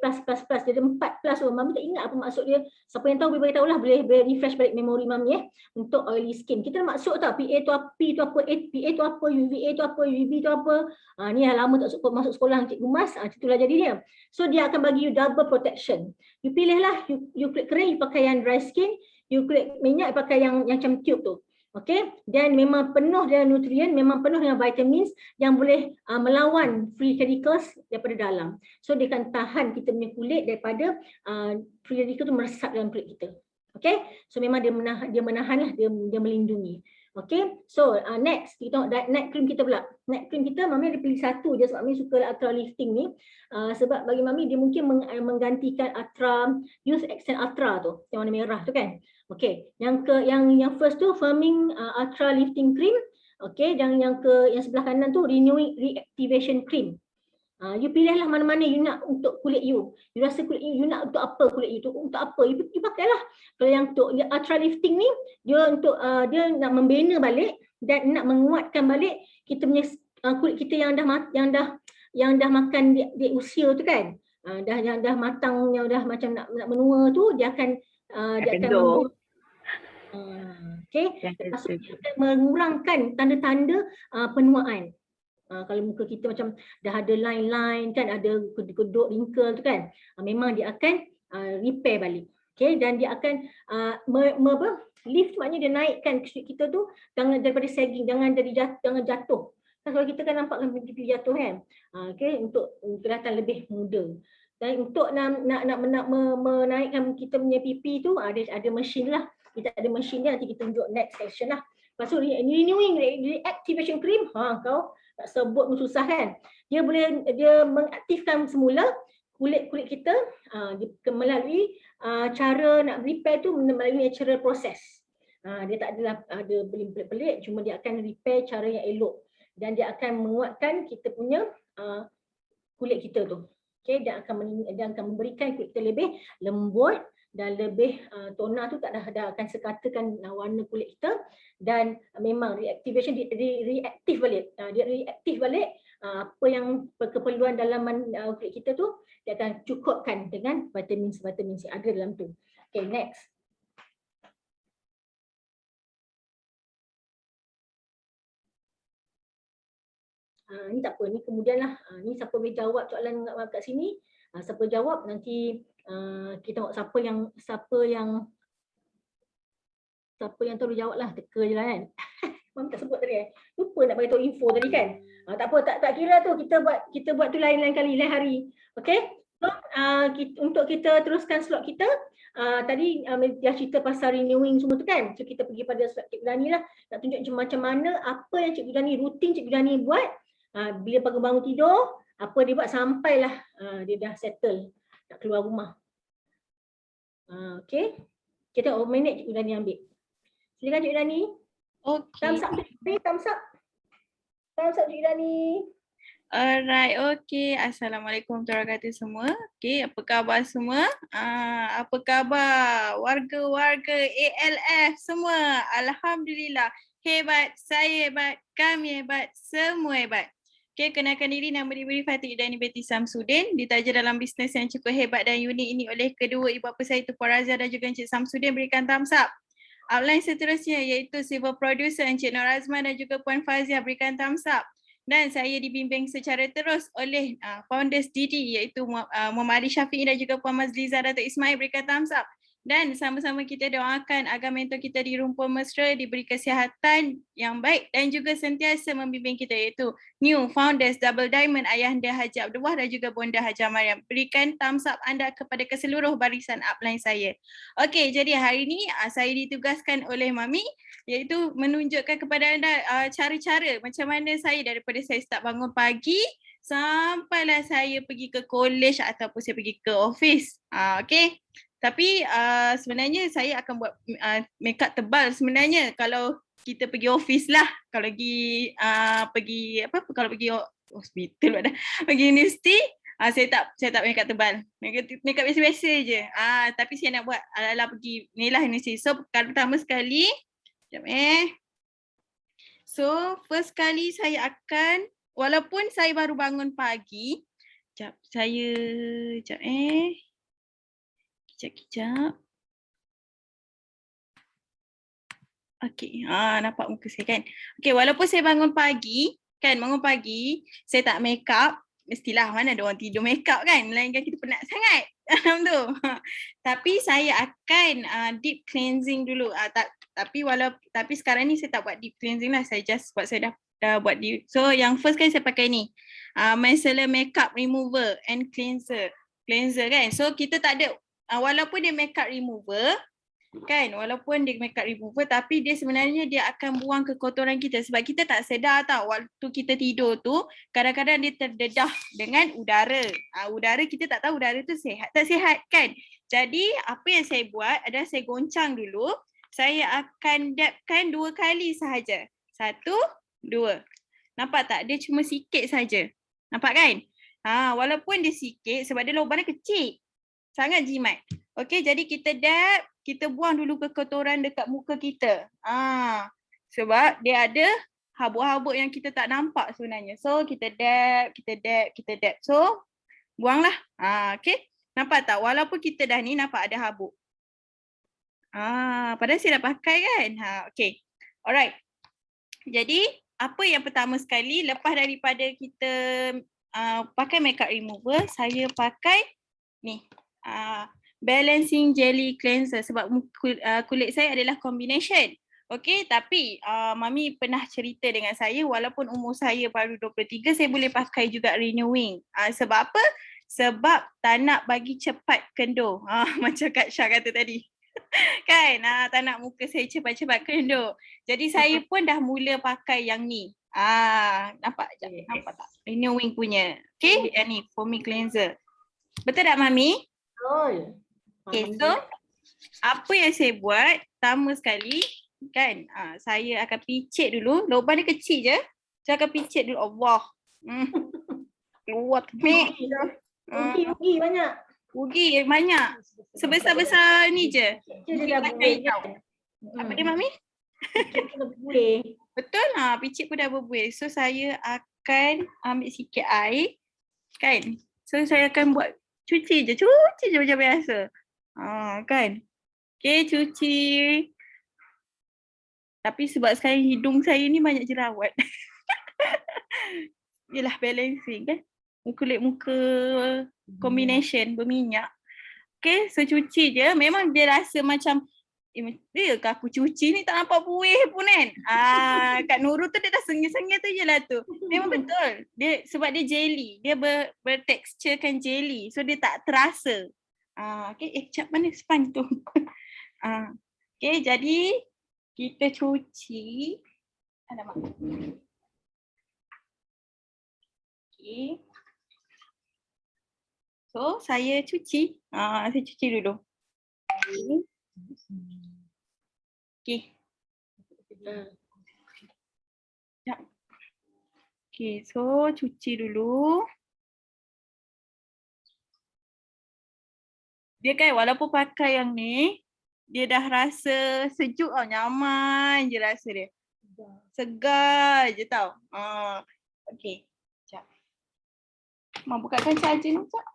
Dia ada 4+. Mami tak ingat apa maksud dia. Siapa yang tahu boleh tahu lah, boleh refresh balik memori Mami untuk oily skin. Kita nak maksud tak PA tu apa, P tu apa, PA tu apa, UVA tu apa, UVB tu apa. Ni dah lama tak masuk sekolah Cikgu Mas. Itulah jadi dia. So dia akan bagi you double protection. You pilihlah, you kulit kering you pakai yang dry skin, you kulit minyak you pakai yang macam tube tu. Okay, dan memang penuh dengan nutrien, memang penuh dengan vitamins yang boleh melawan free radicals daripada dalam. So dia akan tahan kita punya kulit daripada free radical tu meresap dalam kulit kita. Okay, so memang dia menahan lah, dia melindungi. Okay, so next kita tengok night cream kita pula. Night cream kita Mami ada pilih satu je sebab Mami suka ultra lifting ni. Sebab bagi Mami dia mungkin menggantikan Ultra Youth Accent Ultra tu, yang warna merah tu kan. Okay, yang first tu Firming Ultra Lifting Cream. Okay, yang sebelah kanan tu Renewing Reactivation Cream. You pilihlah mana-mana you nak untuk kulit you. You rasa kulit you nak untuk apa kulit you tu, untuk apa you pakailah. Kalau yang untuk ultra lifting ni dia untuk dia nak membina balik dan nak menguatkan balik kita punya kulit kita yang dah makan di usia tu kan. Yang dah matang, yang dah macam nak menua tu dia akan okay, maksudnya dia akan mengurangkan tanda-tanda penuaan. Kalau muka kita macam dah ada line-line kan, ada kedut wrinkle tu kan, memang dia akan repair balik. Okay, dan dia akan lift, maknanya dia naikkan kita tu daripada sagging, jangan jatuh. Kan kalau kita kan nampak kan pipi jatuh kan. Okay, untuk kelihatan lebih muda. Dan untuk nak menaikkan kita punya pipi tu ada mesin lah. kita ada mesin dia, nanti kita tunjuk next section lah. Lepas tu renewing reactivation cream, kau nak sebut pun susah kan. Dia mengaktifkan semula kulit kita melalui cara nak repair tu melalui natural process. Dia tak adalah ada pelik-pelik, cuma dia akan repair cara yang elok dan dia akan menguatkan kita punya kulit kita tu. Okay, dia akan memberikan kulit kita lebih lembut dan lebih toner tu tak dah akan sekatakan warna kulit kita, dan memang reactivation reaktif balik. Dia reaktif balik apa yang keperluan dalaman kulit kita tu, dia akan cukupkan dengan vitamin C ada dalam tu. Okay, next. Ni tak apa, ni kemudian lah. Ni siapa boleh jawab soalan kat sini, siapa jawab nanti kita tengok siapa yang terus jawab lah, teka je lah kan. Mami tak sebut tadi lupa nak bagi tahu info tadi kan. Tak apa, tak kira tu, kita buat tu lain kali, lain hari. Okay, so untuk kita teruskan slot kita, tadi dia cerita pasal renewing semua tu kan. So kita pergi pada slot Cikgu Dani lah, nak tunjuk macam mana apa yang Cikgu Dani, rutin Cikgu Dani buat bila bangun tidur, apa dia buat sampailah dia dah settle nak keluar rumah. Okay, kita tengok berapa minit Cikgu Dani ambil. Silakan Cikgu Dani. Okay. Thumbs up Cikgu Dani. Alright, okay. Assalamualaikum warahmatullahi wabarakatuh semua. Okay, apa khabar semua? Apa khabar warga-warga ALF semua? Alhamdulillah. Hebat, saya hebat, kami hebat, semua hebat. Okay, kenalkan diri, nama diberi Fatih Dani Betty Samsudin. Ditaja dalam bisnes yang cukup hebat dan unik ini oleh kedua ibu bapa saya, Tuan Razia dan juga Encik Samsudin, berikan thumbs up. Outline seterusnya iaitu civil producer Encik Nur Azman dan juga Puan Fazia, berikan thumbs up. Dan saya dibimbing secara terus oleh founders DD iaitu Muhammad Ali Syafiq dan juga Puan Mazliza Datuk Ismail, berikan thumbs up. Dan sama-sama kita doakan agar mentor kita di rumpun mesra diberi kesihatan yang baik dan juga sentiasa membimbing kita, iaitu new founders Double Diamond Ayahanda Haji Abdullah dan juga Bonda Haja Mariam. Berikan thumbs up anda kepada keseluruh barisan upline saya. Okey, jadi hari ini saya ditugaskan oleh Mami iaitu menunjukkan kepada anda cara-cara macam mana saya daripada saya start bangun pagi sampailah saya pergi ke college ataupun saya pergi ke office. Okey. Tapi sebenarnya saya akan buat make up tebal sebenarnya kalau kita pergi office lah. Kalau pergi kalau pergi hospital dah, pergi universiti, saya tak make up tebal. Make up biasa-biasa je. Tapi saya nak buat ala-ala pergi ni lah universiti. So pertama sekali, So first kali saya akan, walaupun saya baru bangun pagi, Kejap. Okey, nampak muka saya kan. Okey, walaupun saya bangun pagi, saya tak make up, mestilah mana ada orang tidur make up kan, melainkan kita penat sangat dalam tu. Tapi saya akan deep cleansing dulu. Tapi sekarang ni saya tak buat deep cleansing lah, saya just buat, saya dah buat deep. So yang first kali saya pakai ni, micellar makeup remover and cleanser kan. So kita tak ada, walaupun dia makeup remover kan, tapi dia sebenarnya dia akan buang kekotoran kita sebab kita tak sedar tau, waktu kita tidur tu kadang-kadang dia terdedah dengan udara. Udara kita tak tahu udara tu sihat tak sihat kan. Jadi apa yang saya buat adalah saya goncang dulu, saya akan dabkan 2 kali sahaja. 1, 2. Nampak tak? Dia cuma sikit saja. Nampak kan? Walaupun dia sikit sebab dia lubang dia kecil. Sangat jimat. Okey, jadi kita buang dulu kekotoran dekat muka kita. Sebab dia ada habuk-habuk yang kita tak nampak sebenarnya. So kita dab. So buanglah. Okey. Nampak tak? Walaupun kita dah ni nampak ada habuk. Padahal saya dah pakai kan. Okey. Alright. Jadi apa yang pertama sekali lepas daripada kita pakai makeup remover, saya pakai ni. Balancing jelly cleanser sebab kulit saya adalah combination. Okey, tapi Mami pernah cerita dengan saya walaupun umur saya baru 23, saya boleh pakai juga renewing. Sebab apa? Sebab tak nak bagi cepat kendur. Macam Kak Syah kata tadi. Kan? Tak nak muka saya cepat-cepat kenduk. Jadi saya pun dah mula pakai yang ni. Nampak sekejap. Yes. Nampak tak? Renewing punya. Okay, yang ni foaming cleanser. Betul tak Mami? Betul. Okay, so apa yang saya buat, pertama sekali kan, saya akan picit dulu. Lubang dia kecil je. Saya akan picit dulu. Allah. Keluar mek. Ugi banyak. Ugi banyak. Sebesar-besar ni je. Dia dah buih. Apa dia Mami? Dia dah buih. Betul lah, picit pun dah berbuih. So saya akan ambil sikit air. Kan? So saya akan buat cuci je macam biasa. Kan? Okay, cuci. Tapi sebab sekarang hidung saya ni banyak jerawat. Yelah balancing kan. Kulit muka combination berminyak. Okay, so cuci je. Memang dia rasa macam ke aku cuci ni tak nampak buih pun kan. Kat Nurul tu dia dah sengih-sengih tu je lah tu. Memang betul. Dia sebab dia jelly. Dia berteksturkan jelly. So dia tak terasa. Okay, sekejap mana sponge tu. Okay, jadi kita cuci. Alamak. Okay. So saya cuci. Saya cuci dulu. Okay. Okay, so cuci dulu. Dia kan walaupun pakai yang ni, dia dah rasa sejuk tau, nyaman je rasa dia. Segar je tau. Okay, sekejap. Mak bukakan charger ni sekejap.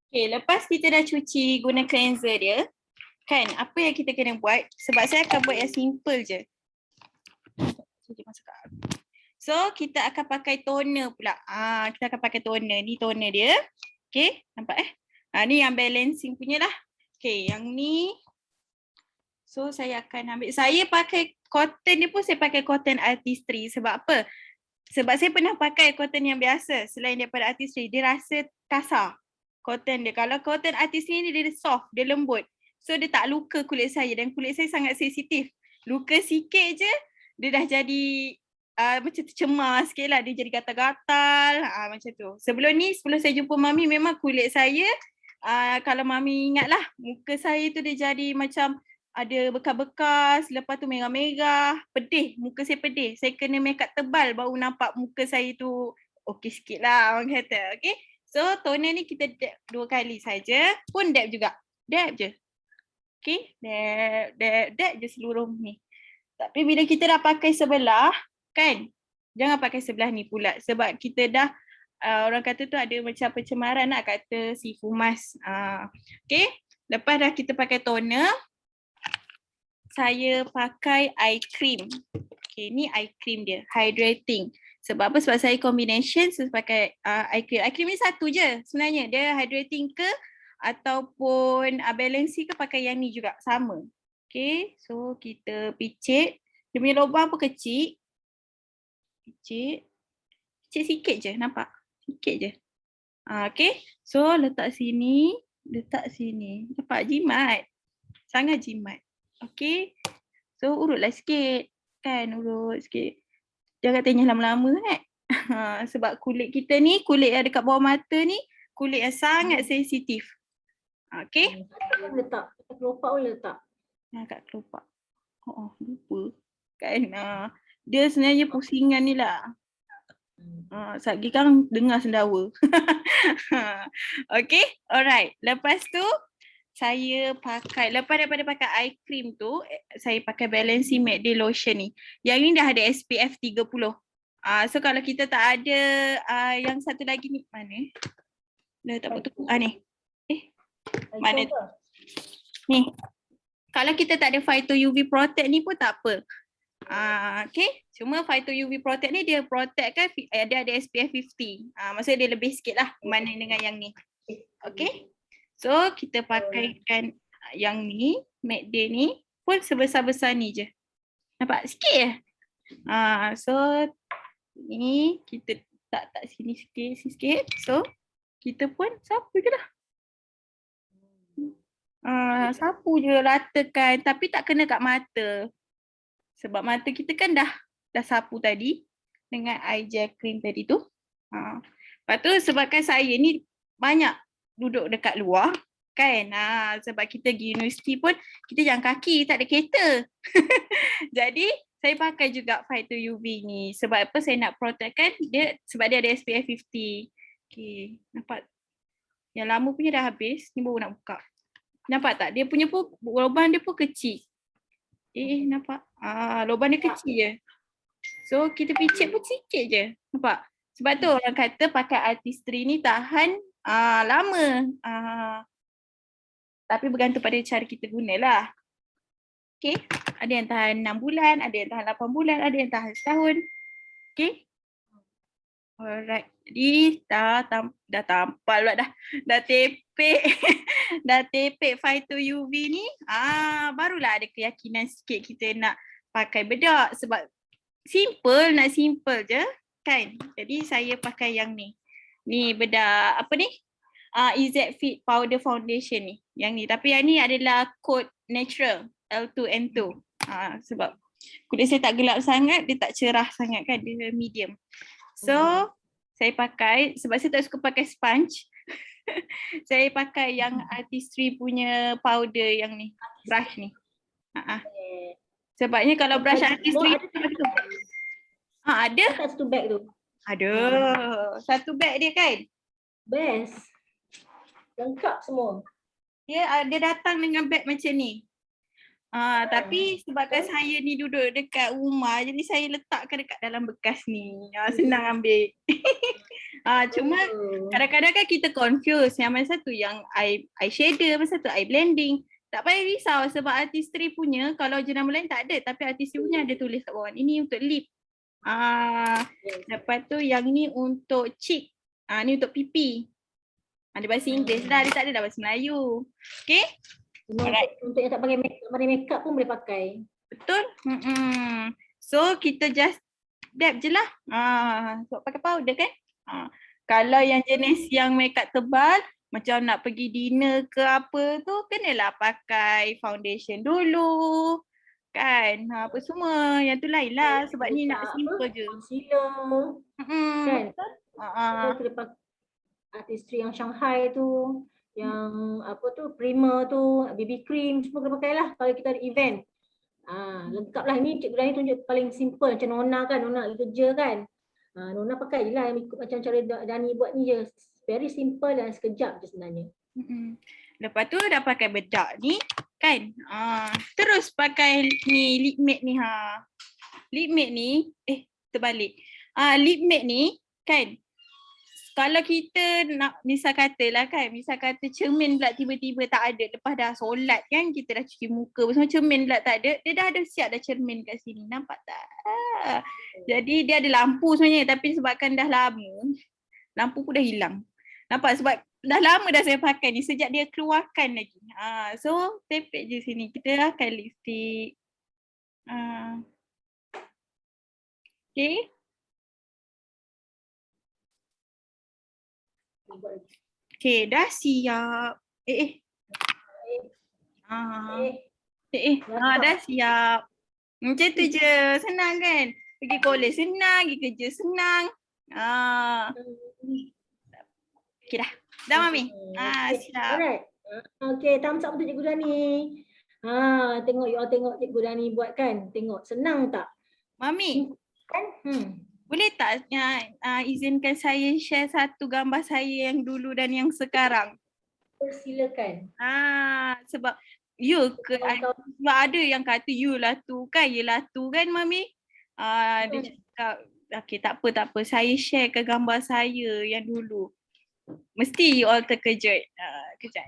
Okay, lepas kita dah cuci guna cleanser dia, kan apa yang kita kena buat, sebab saya akan buat yang simple je. So kita akan pakai toner pula. Kita akan pakai toner. Ni toner dia. Okay, nampak ni yang balancing punya lah. Okay, yang ni. So saya akan ambil. Saya pakai cotton ni pun saya pakai cotton artistry. Sebab apa? Sebab saya pernah pakai cotton yang biasa. Selain daripada artistry, dia rasa kasar. Cotton dia. Kalau cotton artistry ni dia soft, dia lembut. So dia tak luka kulit saya. Dan kulit saya sangat sensitif. Luka sikit je, dia dah jadi macam tercemar sikit lah. Dia jadi gatal-gatal. Macam tu. Sebelum saya jumpa Mami, memang kulit saya, kalau Mami ingat lah, muka saya tu dia jadi macam ada bekas-bekas. Lepas tu merah-merah. Pedih. Muka saya pedih. Saya kena makeup tebal baru nampak muka saya tu okey sikit lah orang kata. Okay. So toner ni kita dab 2 kali saja. Pun dab juga. Dab je. Okay. Dab je seluruh ni. Tapi bila kita dah pakai sebelah, kan, jangan pakai sebelah ni pula sebab kita dah orang kata tu ada macam pencemaran nak kata si fumas. Okay, lepas dah kita pakai toner, saya pakai eye cream. Okay, ni eye cream dia, hydrating. Sebab apa? Sebab saya combination, saya pakai eye cream. Eye cream ni satu je sebenarnya. Dia hydrating ke ataupun balancing ke pakai yang ni juga, sama. Okay, so kita picit. Dia punya lubang pun kecil. Picit sikit je, nampak? Sikit je. Okay, so letak sini. Nampak jimat. Sangat jimat. Okay, so urutlah sikit. Kan, urut sikit. Jangan tanya lama-lama kan. Sebab kulit kita ni, kulit yang dekat bawah mata ni, kulit yang sangat sensitif. Okay. Letak. Kat kelopak pun letak. Kat kelopak. Lupa. Kan, dia sebenarnya pusingan ni lah. Satgi kan dengar sendawa. Okay, alright. Lepas tu saya pakai, lepas daripada pakai eye cream tu, saya pakai balancing matte day lotion ni. Yang ni dah ada SPF 30. So kalau kita tak ada yang satu lagi ni, mana? Dah tak betul. Ni. Mana tu? Ni. Kalau kita tak ada Phyto UV Protect ni pun tak apa. Okay, cuma Phyto UV Protect ni dia protect kan, dia ada SPF 50. Maksudnya dia lebih sikit lah berbanding dengan yang ni. Okay, so kita pakaikan yang ni, matte day ni pun sebesar-besar ni je. Nampak sikit je. So ni kita tak sini sikit. So kita pun sapu je lah. Sapu je, ratakan tapi tak kena kat mata. Sebab mata kita kan dah sapu tadi dengan eye gel cream tadi tu. Lepas tu sebabkan saya ni banyak duduk dekat luar kan. Sebab kita pergi universiti pun kita jalan kaki, tak ada kereta. Jadi saya pakai juga Phyto UV ni. Sebab apa saya nak protectkan dia, sebab dia ada SPF 50. Okay, nampak? Yang lama punya dah habis, ni baru nak buka. Nampak tak? Dia punya pun, lubang dia pun kecil. Nampak? Lubang dia kecil je. So kita picit pun sikit je. Nampak? Sebab tu orang kata pakai artistry ni tahan lama. Tapi bergantung pada cara kita gunalah. Okay? Ada yang tahan 6 bulan, ada yang tahan 8 bulan, ada yang tahan setahun. Okay? Alright. Jadi dah tampal pula dah. Dah tepek. Dah tepek Phyto UV ni. Barulah ada keyakinan sikit kita nak pakai bedak. Sebab simple, nak simple je kan. Jadi saya pakai yang ni. Ni bedak apa ni? EZ Fit Powder Foundation ni. Yang ni. Tapi yang ni adalah coat natural L2N2. Sebab kulit saya tak gelap sangat, dia tak cerah sangat kan. Dia medium. So saya pakai, sebab saya tak suka pakai sponge. Saya pakai yang artistry punya powder yang ni. Brush ni. Sebabnya kalau brush artistry ada satu bag tu. Ada. Satu bag dia kan? Best. Lengkap semua. Dia datang dengan bag macam ni. Tapi sebabkan saya ni duduk dekat rumah, jadi saya letakkan dekat dalam bekas ni. Senang ambil. Cuma kadang-kadang kan kita confuse. Yang mana satu yang eye shader, masa tu eye blending. Tak payah risau sebab artistry punya, kalau jenama lain tak ada. Tapi artistry punya ada tulis kat bawah. Ini untuk lip. Lepas tu yang ni untuk cheek. Ni untuk pipi. Ada bahasa Inggeris dah, dia tak ada dah bahasa Melayu. Okay? Untuk yang tak pakai makeup pun boleh pakai. Betul? So kita just dab je lah. Sebab pakai powder kan? Kalau yang jenis yang makeup tebal, macam nak pergi dinner ke apa tu, kenalah pakai foundation dulu. Kan? Apa semua. Yang tu lain lah. Sebab ni nak simple je. Concealer. Kan? Kita pakai artistry yang Shanghai tu. Yang apa tu, primer tu, BB cream, semua kena pakai lah kalau kita ada event. Lengkap lah. Ni Cikgu Dani tunjuk paling simple. Macam Nona kan, Nona kerja kan. Nona pakai je lah ikut macam cara Dani buat ni je. Very simple dan sekejap je sebenarnya. Lepas tu dah pakai bedak ni kan. Terus pakai ni lip matte ni Lip matte ni, terbalik. Lip matte ni kan. Kalau kita nak misal katalah kan, misal kata cermin pula tiba-tiba tak ada lepas dah solat kan, kita dah cuci muka semua, cermin pula tak ada, dia dah ada siap dah cermin kat sini, nampak tak? Jadi dia ada lampu sebenarnya tapi sebabkan dah lama, lampu pun dah hilang. Nampak sebab dah lama dah saya pakai ni, sejak dia keluarkan lagi. So tepek je sini, kita akan lipstick. Okay. Okay, dah siap. Dah siap. Macam tu je, senang kan? Pergi kolej senang, pergi kerja senang. Okay dah. Dah Mami? Siap. Alright. Okay, thumbs up untuk Cikgu Dani. Tengok, you all tengok Cikgu Dani buat kan? Tengok, senang tak? Mami, Kan? boleh tak izinkan saya share satu gambar saya yang dulu dan yang sekarang? Silakan. Sebab sebab ada yang kata you lah tu kan, yelah tu kan Mami. Dia cakap, okay tak apa. Saya share ke gambar saya yang dulu. Mesti you all terkejut. Kejap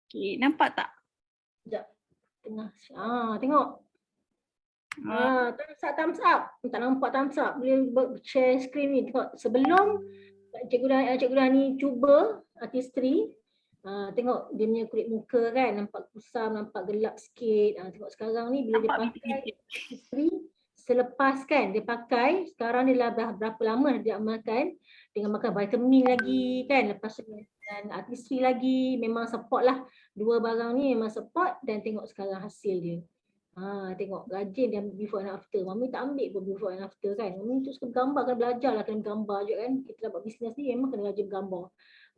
Okay, nampak tak? Sekejap. Tengah. Tengok. Thumbs up. Tak nampak thumbs up. Boleh share screen ni. Tengok. Sebelum Cikgu Dani cuba artistry, tengok dia punya kulit muka kan. Nampak kusam, nampak gelap sikit. Tengok sekarang ni bila dia pakai artistry, selepas kan dia pakai, sekarang dia dah berapa lama dia amalkan dengan makan vitamin lagi kan, lepas tu dan artistry lagi, memang support lah. Dua barang ni memang support dan tengok sekarang hasil dia. Tengok rajin dia before and after. Mami tak ambil pun before and after kan. Mami tu suka gambar, kena belajar lah, kena gambar je kan. Kita dapat bisnes ni memang kena rajin gambar.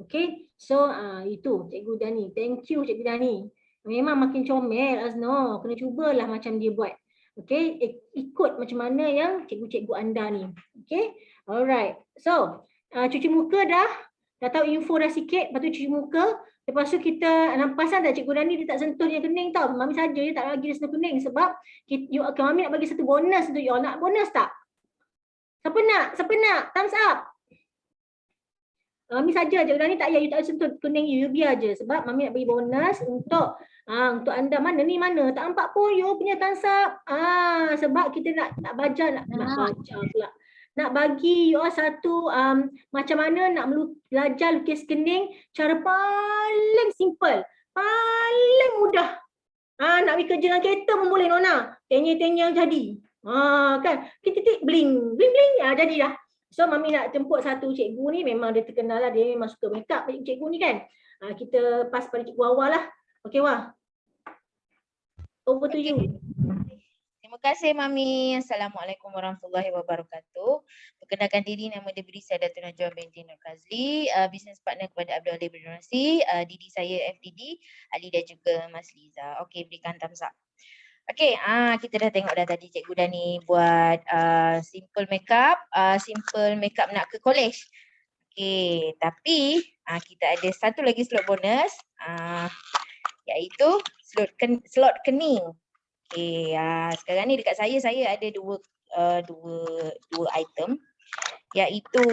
Okay, so itu Cikgu Dani. Thank you Cikgu Dani. Memang makin comel Azno, kena cubalah macam dia buat. Okay, ikut macam mana yang cikgu-cikgu anda ni. Okay, alright. So, cuci muka dah tahu info dah sikit, lepas tu cuci muka. Lepas tu kita nampasan tak Cikgu Dani dia tak sentuh yang kening tau. Mami saja dia tak bagi dia sentuh kening sebab Mami nak bagi satu bonus untuk you all. Nak bonus tak? Siapa nak? Siapa nak? Thumbs up. Mami saja Cikgu Dani tak payah you tak sentuh kening you biar je sebab Mami nak bagi bonus untuk anda. Mana ni mana? Tak nampak pun you punya thumbs up. Sebab kita nak baca nak baca pula. Nak bagi you all satu macam mana nak belajar lukis kening cara paling simple, paling mudah. Nak pergi kerja dengan kereta pun boleh Nona. Tenya-tenya jadi. Kan? Titik-titik bling, bling-bling jadi dah. So Mami nak jemput satu cikgu ni, memang dia terkenal lah, dia memang suka make up cikgu ni kan. Kita pass pada Cikgu Hawa lah. Okay Wah. Over to you. Terima kasih Mami. Assalamualaikum warahmatullahi wabarakatuh. Perkenalkan diri, nama diberi saya Datuk Najwa binti Nur Kazli, business partner kepada Abdul Ali Berdonasi, didi saya FDD, Ali dan juga Mas Liza. Okey, berikan thumbs up. Okey, kita dah tengok dah tadi Cikgu Dani buat simple makeup nak ke college. Okey, tapi kita ada satu lagi slot bonus, iaitu slot kening. Okay, sekarang ni dekat saya ada dua item, iaitu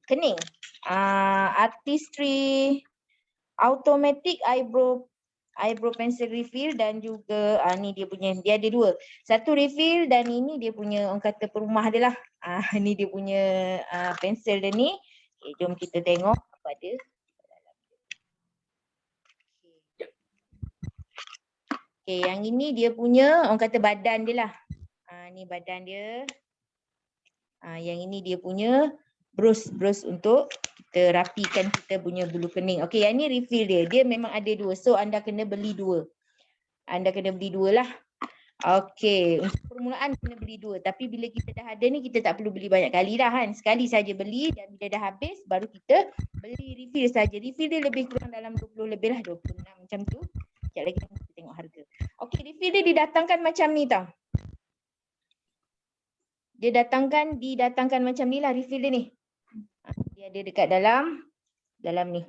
kening, artistry automatic eyebrow pencil refill dan juga ni dia ada dua. Satu refill dan ini dia punya orang kata perumah dia lah. Ni dia punya pensel dia ni. Okay, jom kita tengok apa dia. Okay, yang ini dia punya orang kata badan dia lah. Ni badan dia. Yang ini dia punya brush untuk kita rapikan kita punya bulu kening. Okay, yang ni refill dia. Dia memang ada dua. So anda kena beli dua. Lah. Okay, untuk permulaan kena beli dua. Tapi bila kita dah ada ni, kita tak perlu beli banyak kali dah kan. Sekali saja beli dan bila dah habis baru kita beli refill saja. Refill dia lebih kurang dalam 20 lebih lah, 26 macam tu. Sekejap lagi kita tengok harga. Okey, refill dia didatangkan macam ni tau. Dia didatangkan macam ni lah refill dia ni. Dia ada dekat dalam ni.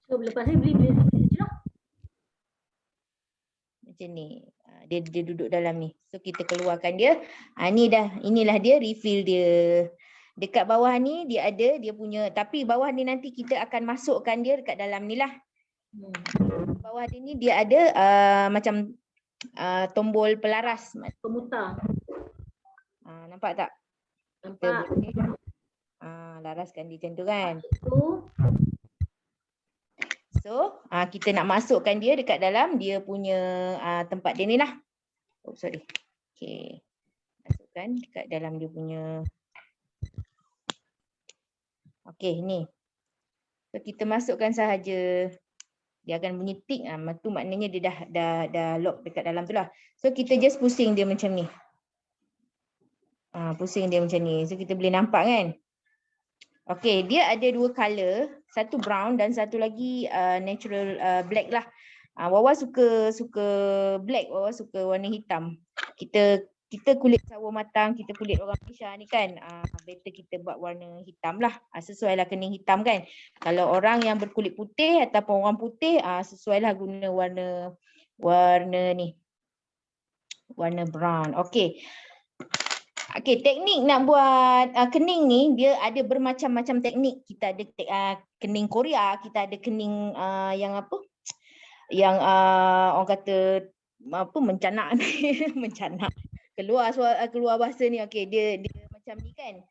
So lepas ni beli je lah. Macam ni. Dia duduk dalam ni. So kita keluarkan dia. Inilah dia refill dia. Dekat bawah ni dia ada dia punya, tapi bawah ni nanti kita akan masukkan dia dekat dalam ni lah. Bawah dia ni dia ada macam tombol pelaras, Pemutar. nampak tak? Nampak. Laraskan dia macam tu kan. So kita nak masukkan dia dekat dalam dia punya tempat dia ni lah. Oh sorry. Okay. Masukkan dekat dalam dia punya. Okay ni. So kita masukkan sahaja. Dia akan bunyi tick, tu maknanya dia dah lock dekat dalam tu lah. So kita just pusing dia macam ni. Pusing dia macam ni. So kita boleh nampak kan. Okay, dia ada dua color, satu brown dan satu lagi natural black lah. Wawa suka black, Wawa suka warna hitam. Kita kulit sawo matang, kita kulit orang Malaysia ni kan, better kita buat warna hitam lah. Sesuai lah kening hitam kan. Kalau orang yang berkulit putih ataupun orang putih, sesuai lah guna warna ni. Warna brown. Okay. Okay, teknik nak buat kening ni, dia ada bermacam-macam teknik. Kita ada kening Korea, kita ada kening yang apa? Yang orang kata mencanak ni, mencanak. Keluar bahasa ni. Okey, dia macam ni kan.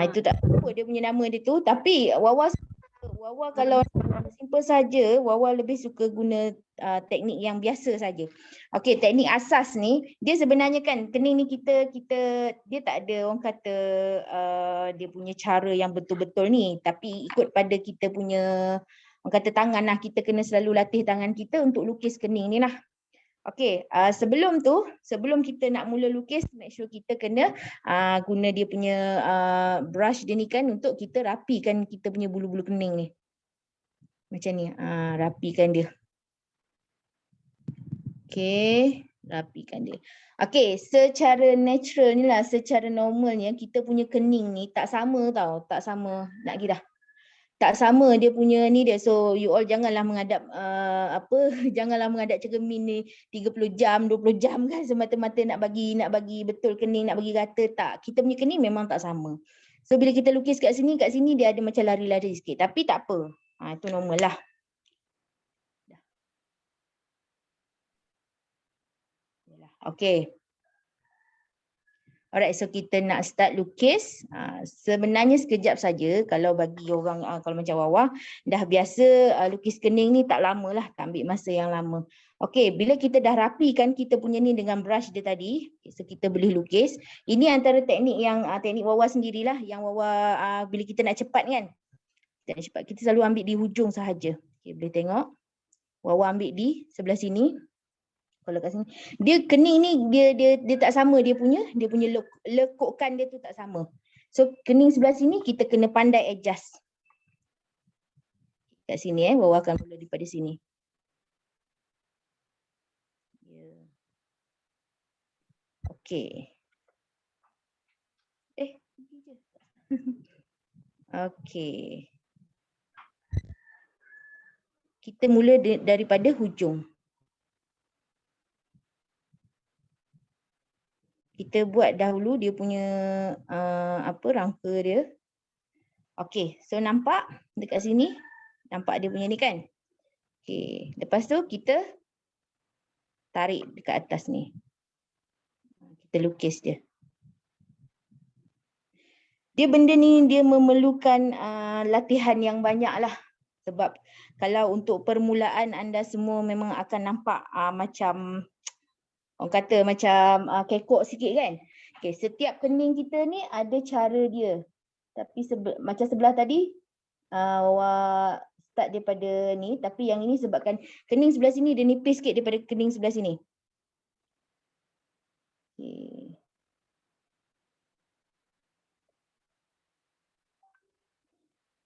Itu tak apa dia punya nama dia tu, tapi Wawa kalau simple simple saja, Wawa lebih suka guna teknik yang biasa saja. Okey, teknik asas ni dia sebenarnya kan kening ni kita dia tak ada orang kata dia punya cara yang betul-betul ni, tapi ikut pada kita punya orang kata tangan lah, kita kena selalu latih tangan kita untuk lukis kening ni lah. Okey, sebelum kita nak mula lukis, make sure kita kena guna dia punya brush dia ni kan untuk kita rapikan kita punya bulu-bulu kening ni. Macam ni, rapikan dia. Okey, rapikan dia. Okey, secara natural ni lah, secara normalnya kita punya kening ni tak sama tau, tak sama. Nak pergi dah. Tak sama dia punya ni dia. So you all janganlah menghadap janganlah menghadap cermin ni 30 jam, 20 jam kan semata-mata nak bagi betul kening, nak bagi rata. Tak, kita punya kening memang tak sama. So bila kita lukis kat sini dia ada macam lari-lari sikit. Tapi tak apa. Itu normal lah. Okey. Alright, so kita nak start lukis. Sebenarnya sekejap saja kalau bagi orang kalau macam Wawa dah biasa lukis kening ni tak lama lah, tak ambil masa yang lama. Okey, bila kita dah rapikan kita punya ni dengan brush dia tadi, so kita boleh lukis. Ini antara teknik yang teknik Wawa sendirilah, yang Wawa bila kita nak cepat kan. Kita nak cepat, kita selalu ambil di hujung sahaja. Okay, boleh tengok. Wawa ambil di sebelah sini. Kalau kat sini dia kening ni dia tak sama, dia punya lekukan dia tu tak sama. So kening sebelah sini kita kena pandai adjust. Kat sini Wawa akan mula daripada sini. Okey. Okey. Kita mula daripada hujung. Kita buat dahulu dia punya rangka dia. Okey, so nampak dekat sini? Nampak dia punya ni kan? Okey, lepas tu kita tarik dekat atas ni. Kita lukis dia. Dia benda ni dia memerlukan latihan yang banyak lah. Sebab kalau untuk permulaan anda semua memang akan nampak macam orang kata macam kekok sikit kan. Okay, setiap kening kita ni ada cara dia. Tapi macam sebelah tadi, start daripada ni. Tapi yang ini sebabkan kening sebelah sini dia nipis sikit daripada kening sebelah sini. Okay.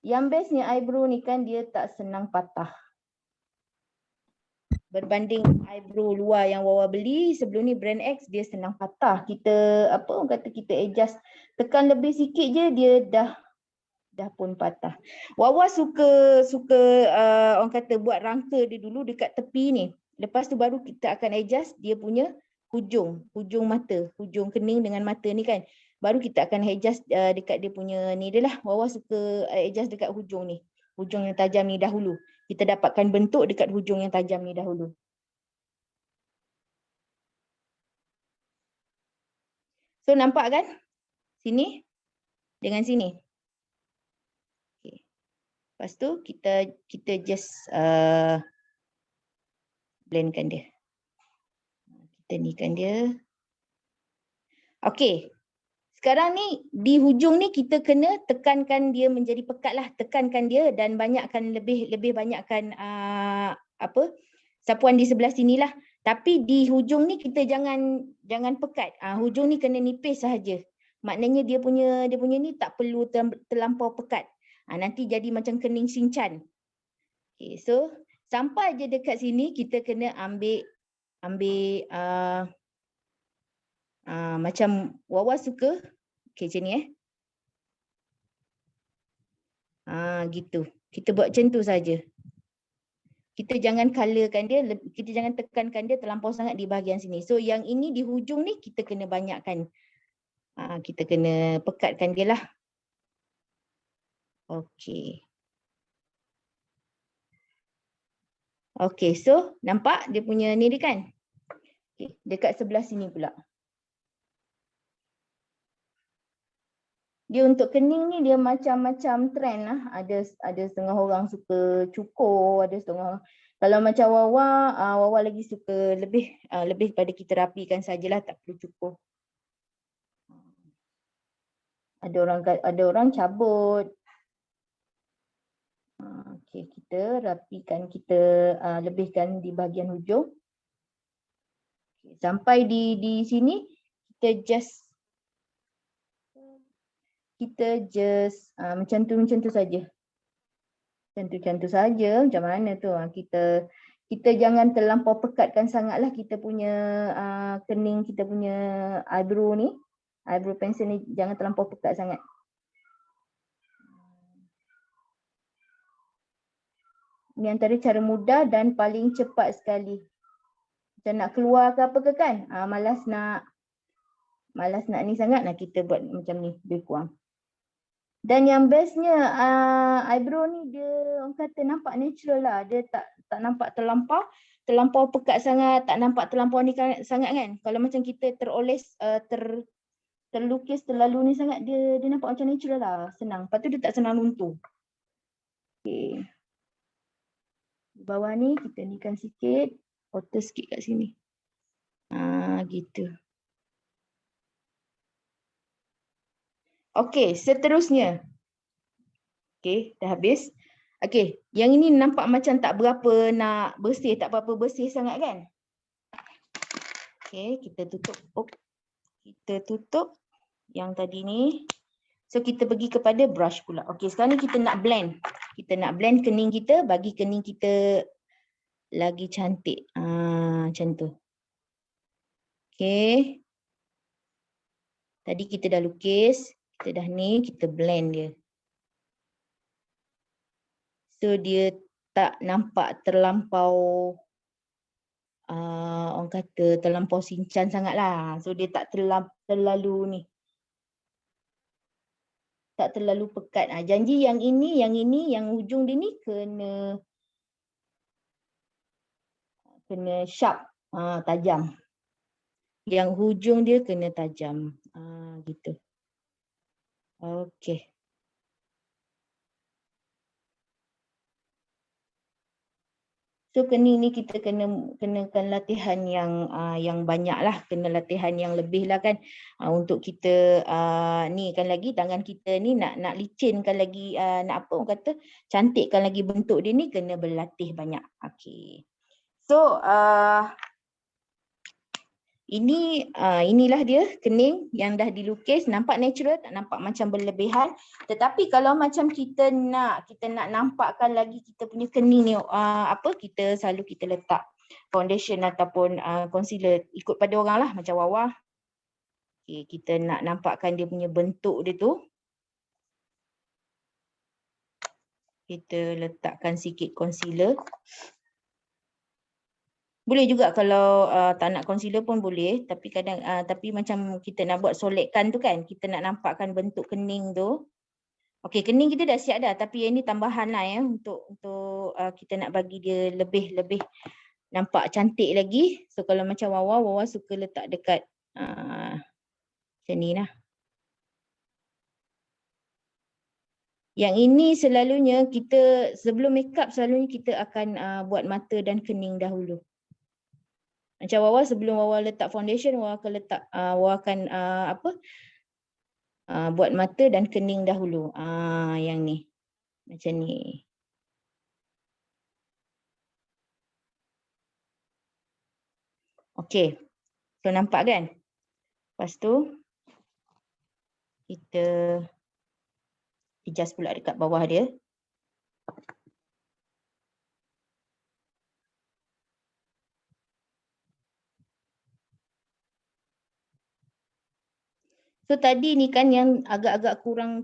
Yang bestnya eyebrow ni kan dia tak senang patah. Berbanding eyebrow luar yang Wawa beli sebelum ni brand X, dia senang patah. Kita orang kata kita adjust, tekan lebih sikit je dia dah pun patah. Wawa suka orang kata buat rangka dia dulu dekat tepi ni. Lepas tu baru kita akan adjust dia punya hujung mata, hujung kening dengan mata ni kan. Baru kita akan adjust dekat dia punya ni dia lah. Wawa suka adjust dekat hujung ni. Hujung yang tajam ni dahulu. Kita dapatkan bentuk dekat hujung yang tajam ni dahulu. So nampak kan? Sini dengan sini. Okay. Lepas tu kita just blendkan dia. Kita nikan dia. Okey. Sekarang ni di hujung ni kita kena tekankan dia menjadi pekat lah, tekankan dia dan banyakkan lebih banyakkan sapuan di sebelah sinilah. Tapi di hujung ni kita jangan pekat. Hujung ni kena nipis sahaja. Maknanya dia punya ni tak perlu terlampau pekat. Nanti jadi macam kening sinchan. Okay, so sampai je dekat sini kita kena ambil macam Wawa suka. Okay, macam ni gitu. Kita buat macam tu saja. Kita jangan colorkan dia, kita jangan tekankan dia terlampau sangat di bahagian sini. So yang ini di hujung ni kita kena banyakkan. Kita kena pekatkan dia lah. Okay. Okay, so nampak dia punya ni dia kan? Okay, dekat sebelah sini pula. Dia untuk kening ni dia macam-macam trend lah. Ada setengah orang suka cukur, ada setengah. Kalau macam Wawa, Wawa lagi suka lebih pada kita rapikan sajalah, tak perlu cukur. Ada orang cabut. Okey, kita rapikan, kita lebihkan di bahagian hujung. Okay, sampai di sini kita just macam tu saja. Macam tu saja. Macam mana tu? Kita jangan terlampau pekatkan sangatlah kita punya kening, kita punya eyebrow ni. Eyebrow pencil ni jangan terlampau pekat sangat. Ini antara cara mudah dan paling cepat sekali. Macam nak keluar ke apa ke kan? Malas nak ni sangat, nak kita buat macam ni, lebih kurang. Dan yang bestnya eyebrow ni dia orang kata nampak natural lah. Dia tak nampak terlampau pekat sangat, tak nampak terlampau ni sangat kan. Kalau macam kita teroles, terlukis terlalu ni sangat, dia nampak macam natural lah, senang. Lepas tu dia tak senang runtuh. Okay. Di bawah ni kita nikan sikit, outer sikit kat sini. Gitu. Okey, seterusnya. Okey, dah habis. Okey, yang ini nampak macam tak berapa nak bersih, tak berapa bersih sangat kan? Okey, kita tutup. Kita tutup yang tadi ni. So kita pergi kepada brush pula. Okey, sekarang ni kita nak blend. Kita nak blend kening kita, bagi kening kita lagi cantik. Macam tu. Okey. Tadi kita dah lukis, kita dah ni, kita blend dia. So dia tak nampak terlampau, orang kata terlampau sinchan sangat lah. So dia tak terlalu ni. Tak terlalu pekat. Janji yang ini, yang ujung dia ni kena sharp, tajam. Yang hujung dia kena tajam. Gitu. Okey. So kening ni kita kenakan latihan yang banyak lah, kena latihan yang lebih lah kan, untuk kita ni kan lagi tangan kita ni nak licinkan lagi, nak apa orang kata, cantikkan lagi bentuk dia ni, kena berlatih banyak. Okey. So inilah dia kening yang dah dilukis, nampak natural, tak nampak macam berlebihan. Tetapi kalau macam kita nak nampakkan lagi kita punya kening ni, kita selalu kita letak foundation ataupun concealer, ikut pada orang lah, macam Wawa. Okay, kita nak nampakkan dia punya bentuk dia tu, kita letakkan sikit concealer. Boleh juga kalau tak nak concealer pun boleh, tapi tapi macam kita nak buat solekkan tu kan, kita nak nampakkan bentuk kening tu. Okey, kening kita dah siap dah, tapi yang ni tambahan lah ya, untuk kita nak bagi dia lebih nampak cantik lagi. So kalau macam Wawa suka letak dekat macam ni lah. Yang ini selalunya kita sebelum makeup selalunya kita akan buat mata dan kening dahulu. Macam Wawa, sebelum Wawa letak foundation, Wawa akan buat mata dan kening dahulu. Yang ni. Macam ni. Okey. So nampak kan? Lepas tu kita adjust pula dekat bawah dia. So tadi ni kan yang agak-agak kurang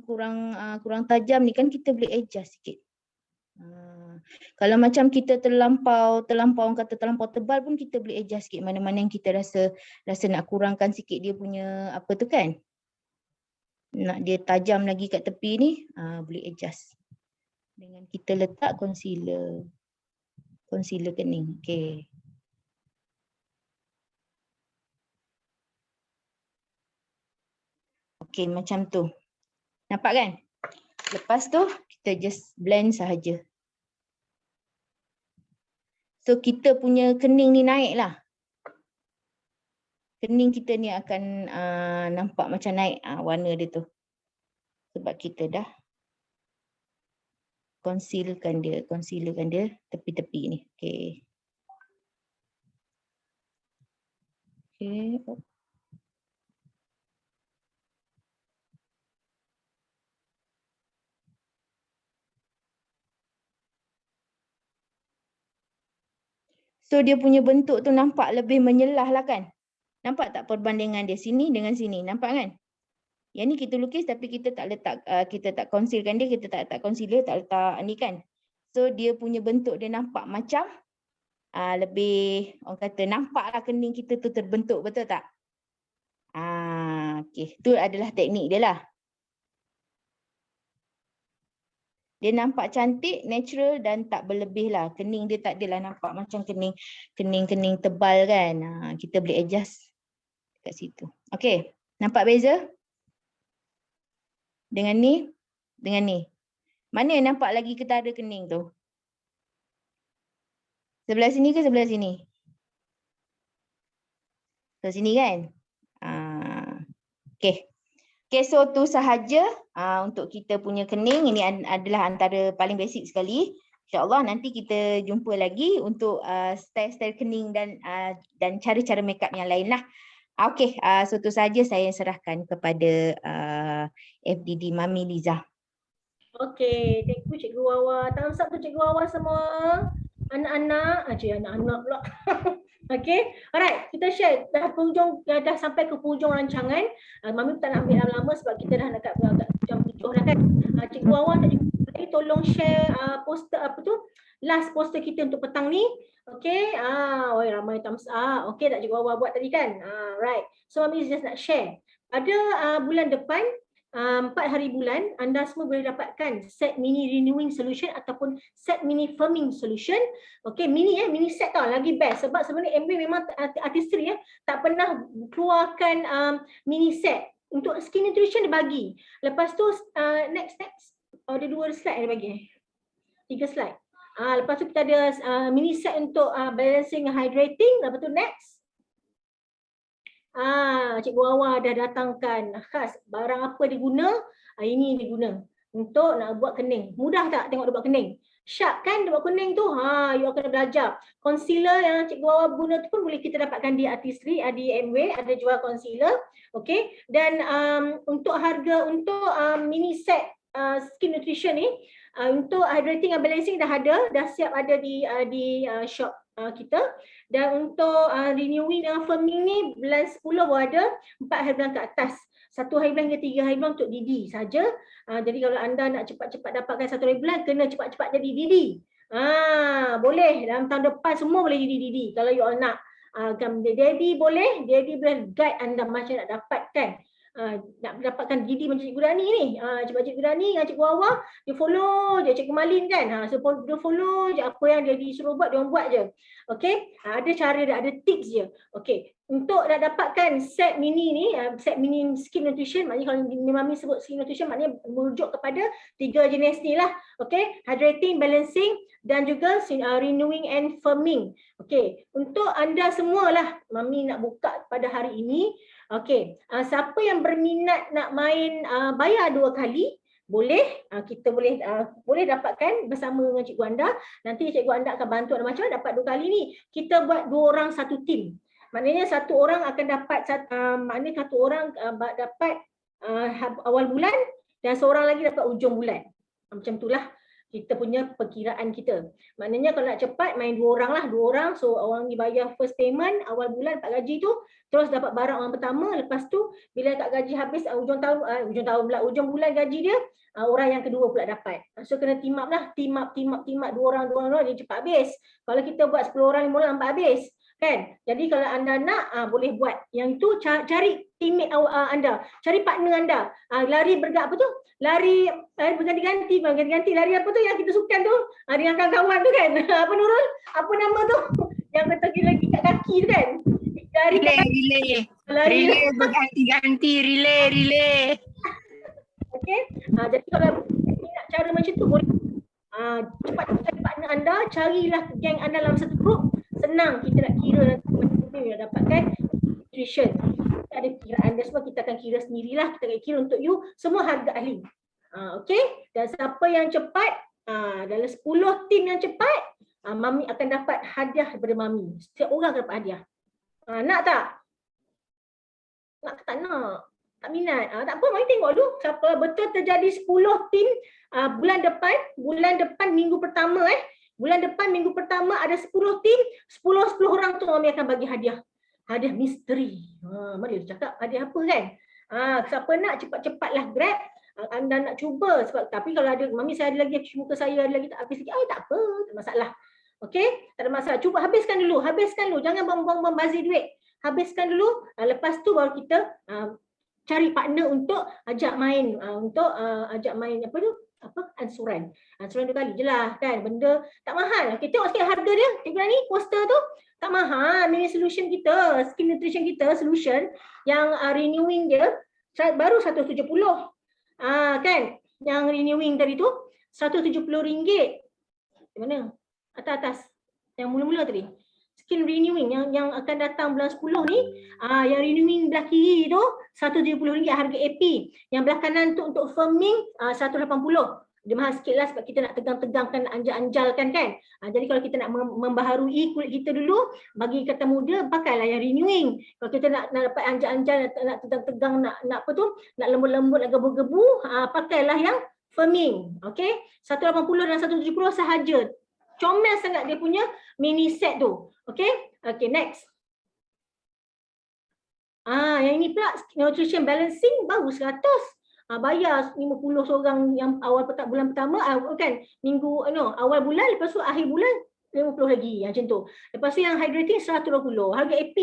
tajam ni kan, kita boleh adjust sikit. Kalau macam kita terlampau orang kata terlampau tebal pun kita boleh adjust sikit, mana-mana yang kita rasa nak kurangkan sikit dia punya apa tu kan. Nak dia tajam lagi kat tepi ni, boleh adjust. Dengan kita letak concealer kening. Okey. Okey, macam tu. Nampak kan? Lepas tu kita just blend sahaja. So kita punya kening ni naik lah. Kening kita ni akan nampak macam naik warna dia tu. Sebab kita dah concealerkan dia tepi-tepi ni. Okay. Okay. So dia punya bentuk tu nampak lebih menyelah lah kan. Nampak tak perbandingan dia sini dengan sini? Nampak kan? Yang ni kita lukis tapi kita tak letak, kita tak concealkan dia, kita tak letak concealer, tak letak ni kan. So dia punya bentuk dia nampak macam lebih, orang kata nampaklah kening kita tu terbentuk, betul tak? Okay. Tu adalah teknik dia lah. Dia nampak cantik, natural dan tak berlebih lah. Kening dia tak adalah nampak macam kening tebal kan. Kita boleh adjust kat situ. Okay, nampak beza? Dengan ni, dengan ni. Mana yang nampak lagi ketara kening tu? Sebelah sini ke sebelah sini? Sebelah sini kan? Okay. Okay, so tu sahaja untuk kita punya kening. Ini adalah antara paling basic sekali. InsyaAllah nanti kita jumpa lagi untuk style-style kening dan cara-cara makeup yang lain lah. Okay, so tu sahaja saya serahkan kepada FDD Mami Liza. Okay, thank you Cikgu Wawa. Thumbs up tu Cikgu Wawa semua. Anak-anak, anak-anak pula. Okay, alright, kita share dah sampai ke hujung rancangan. Mami tak nak ambil lama-lama sebab kita dah dekat jam 7 dah kan. Cikgu Wawa tadi tolong share poster last poster kita untuk petang ni. Okay, ramai thumbs up. Okay tak Cikgu Wawa buat tadi kan? Right, so Mami just nak share. Pada bulan depan, 4 hari bulan, anda semua boleh dapatkan set mini renewing solution ataupun set mini firming solution. Okay, mini set tau, lagi best. Sebab sebenarnya MB memang artistry tak pernah keluarkan mini set. Untuk skin nutrition dia bagi. Lepas tu next. Ada 2 slide dia bagi. 3 slide. Lepas tu kita ada mini set untuk balancing hydrating. Lepas tu next. Cikgu Wawa dah datangkan khas barang apa dia guna. Ini dia guna untuk nak buat kening. Mudah tak tengok dia buat kening? Sharp kan dia buat kening tu? You akan belajar. Concealer yang Cikgu Wawa guna tu pun boleh kita dapatkan di Artistry, di MW ada jual concealer. Okay. Dan untuk harga untuk mini set skin nutrition ni, untuk hydrating and balancing dah siap ada di shop kita. Dan untuk renewing dan firming ni bulan 10 baru ada, 4 hari bulan ke atas. 1 hari bulan hingga 3 hari bulan untuk DD saja. Jadi kalau anda nak cepat-cepat dapatkan 1 hari bulan, kena cepat-cepat jadi DD. Boleh dalam tahun depan semua boleh jadi DD. Kalau you all nak Daddy boleh guide anda macam nak dapatkan. Nak dapatkan DD macam Cikgu Dani ni. Cuba Cikgu Dani dengan Cikgu Wawa, dia follow je Cikgu Malin kan. So dia follow je apa yang dia disuruh buat, dia orang buat je. Okay, ada cara dia, ada tips je. Okay, untuk nak dapatkan set mini ni, set mini skin nutrition, maknanya kalau Mami sebut skin nutrition maknanya merujuk kepada 3 jenis ni lah. Okay, hydrating, balancing dan juga renewing and firming. Okay, untuk anda semualah Mami nak buka pada hari ini. Okay, siapa yang berminat nak main bayar 2 kali, boleh, kita boleh dapatkan bersama dengan cikgu anda. Nanti cikgu anda akan bantu anda macam mana dapat 2 kali ni. Kita buat 2 orang 1 tim. Maknanya 1 orang akan dapat maknanya 1 orang dapat awal bulan dan seorang lagi dapat ujung bulan. Macam itulah kita punya perkiraan kita. Maknanya kalau nak cepat main 2 orang lah, 2 orang. So orang ni bayar first payment awal bulan dapat gaji tu, terus dapat barang orang pertama. Lepas tu bila kat gaji habis ujung bulan gaji dia, orang yang kedua pula dapat. So kena team up lah, team up 2 orang dia cepat habis. Kalau kita buat 10 orang 5 orang 4 habis. Kan? Jadi kalau anda nak boleh buat. Yang tu cari teammate anda, cari partner anda. Lari lari berganti-ganti lari apa tu yang kita sukan tu dengan kawan-kawan tu kan. Apa Nurul? Apa nama tu? Yang kita lagi kat kaki tu kan. Relay berganti-ganti relay. Okay, Okey. Jadi kalau nak cara macam tu boleh cepat cari partner anda, carilah geng anda dalam satu grup. Senang kita nak kira nanti mana yang dapatkan nutrition. Kita ada kiraan dia semua, kita akan kira sendirilah. Kita akan kira untuk you semua harga ahli. Okey. Dan siapa yang cepat, dalam 10 tim yang cepat, Mami akan dapat hadiah daripada Mami. Setiap orang akan dapat hadiah. Nak tak? Nak ke tak nak? Tak minat? Tak apa, Mami tengok dulu. Siapa betul terjadi 10 tim bulan depan minggu pertama Bulan depan minggu pertama ada 10 tim, 10 orang tu Mami akan bagi hadiah. Hadiah misteri. Mari cakap hadiah apa kan? Siapa nak cepat-cepatlah grab. Anda nak cuba sebab tapi kalau ada Mami saya ada lagi muka saya ada lagi tak habis lagi. Tak apa, tak masalah. Okey, tak ada masalah. Cuba habiskan dulu. Jangan buang-buang bazir duit. Habiskan dulu. Lepas tu baru kita cari partner untuk ajak main apa tu? Ansuran 2 kali je lah kan, benda tak mahal. Okey, tengok sikit harga dia. Tengok ni poster tu tak mahal. Mini solution kita, skin nutrition kita solution yang renewing dia baru 170. Kan, yang renewing tadi tu RM170. Di mana? Atas yang mula-mula tadi. Skin renewing yang akan datang bulan 10 ni, yang renewing belah kiri tu RM170 harga AP. Yang belah kanan tu untuk firming RM180. Dia mahal sikit lah sebab kita nak tegang-tegangkan, anjal-anjalkan kan. Jadi kalau kita nak membaharui kulit kita dulu, bagi kata muda, pakailah yang renewing. Kalau kita nak dapat anjal-anjal, nak tegang-tegang, nak apa tu, nak lembut-lembut, nak gebu-gebu, pakailah yang firming. Okey, RM180 dan RM170 sahaja. Comel sangat dia punya mini set tu. Okey, next. Yang ini pula nutrition balancing baru 100. Bayar 50 seorang yang awal bulan pertama kan, minggu awal bulan, lepas tu akhir bulan 50 lagi macam tu. Lepas tu yang hydrating 120. Harga AP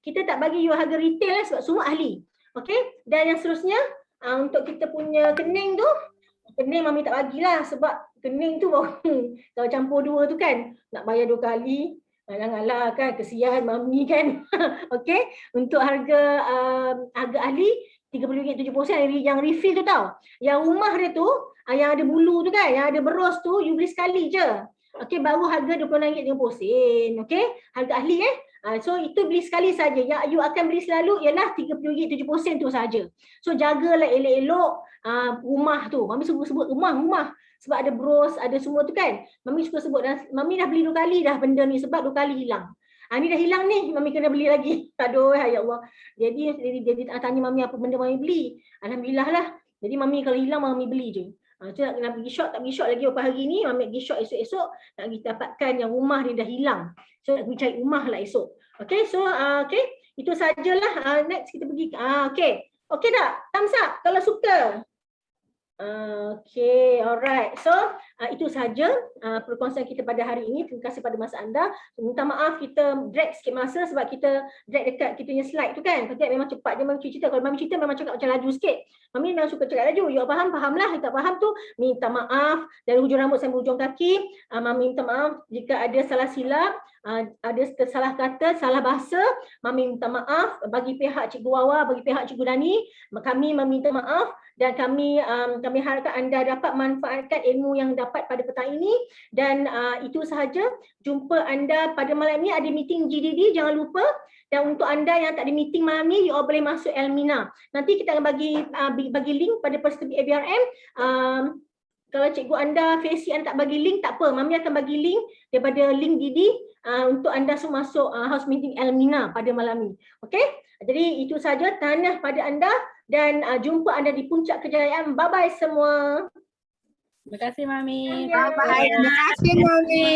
kita tak bagi you harga retail sebab semua ahli. Okey, dan yang seterusnya untuk kita punya kening tu, kening Mami tak bagilah sebab kening tu kalau campur 2 tu kan nak bayar 2 kali. Janganlah kan, kesian Mami kan. Okey, untuk harga ahli RM30.70 yang refill tu tau. Yang rumah dia tu, yang ada bulu tu kan, yang ada beros tu, you beli sekali je. Okey, baru harga RM26.30. Okey, harga ahli so itu beli sekali saja. Yang you akan beli selalu ialah RM30.70 tu saja. So jagalah elok-elok rumah tu. Mami suka sebut rumah sebab ada bros, ada semua tu kan. Mami suka sebut, Mami dah beli 2 kali dah benda ni sebab 2 kali hilang. Ni dah hilang ni, Mami kena beli lagi. Aduh, ya Allah. Jadi tanya Mami apa benda Mami beli. Alhamdulillah lah. Jadi Mami kalau hilang, Mami beli je. So nak pergi shop, tak pergi shop lagi beberapa hari ni. Mami pergi shop esok-esok, nak pergi dapatkan yang rumah dia dah hilang. So nak pergi cari rumah lah esok. Okay, so itu sajalah. Next kita pergi. Okay tak? Thumbs up kalau suka. Okay, alright. So itu saja perkongsian kita pada hari ini. Terima kasih pada masa anda. Minta maaf kita drag sikit masa sebab kita drag dekat kita punya slide tu kan. Kalau memang cepat je Mami cerita. Kalau Mami cerita memang cakap macam laju sikit. Mami memang suka cakap laju. You fahamlah. You tak faham tu minta maaf. Dari hujung rambut sampai hujung kaki, Mami minta maaf jika ada salah silap, ada salah kata, salah bahasa. Mami minta maaf bagi pihak Cikgu Wawa, bagi pihak Cikgu Dani. Kami meminta maaf dan kami harapkan anda dapat manfaatkan ilmu yang dapat pada petang ini. Dan itu sahaja. Jumpa anda pada malam ni, ada meeting GDD, jangan lupa. Dan untuk anda yang tak ada meeting malam ni, you all boleh masuk Elmina. Nanti kita akan bagi link pada peserta ABRM. Kalau cikgu anda, Faisi anda tak bagi link, tak apa. Mami akan bagi link daripada link Didi untuk anda semua masuk house meeting Elmina pada malam ni. Okey? Jadi itu saja, tahniah pada anda dan jumpa anda di puncak kejayaan. Bye-bye semua. Terima kasih Mami. Bye-bye. Terima kasih Mami.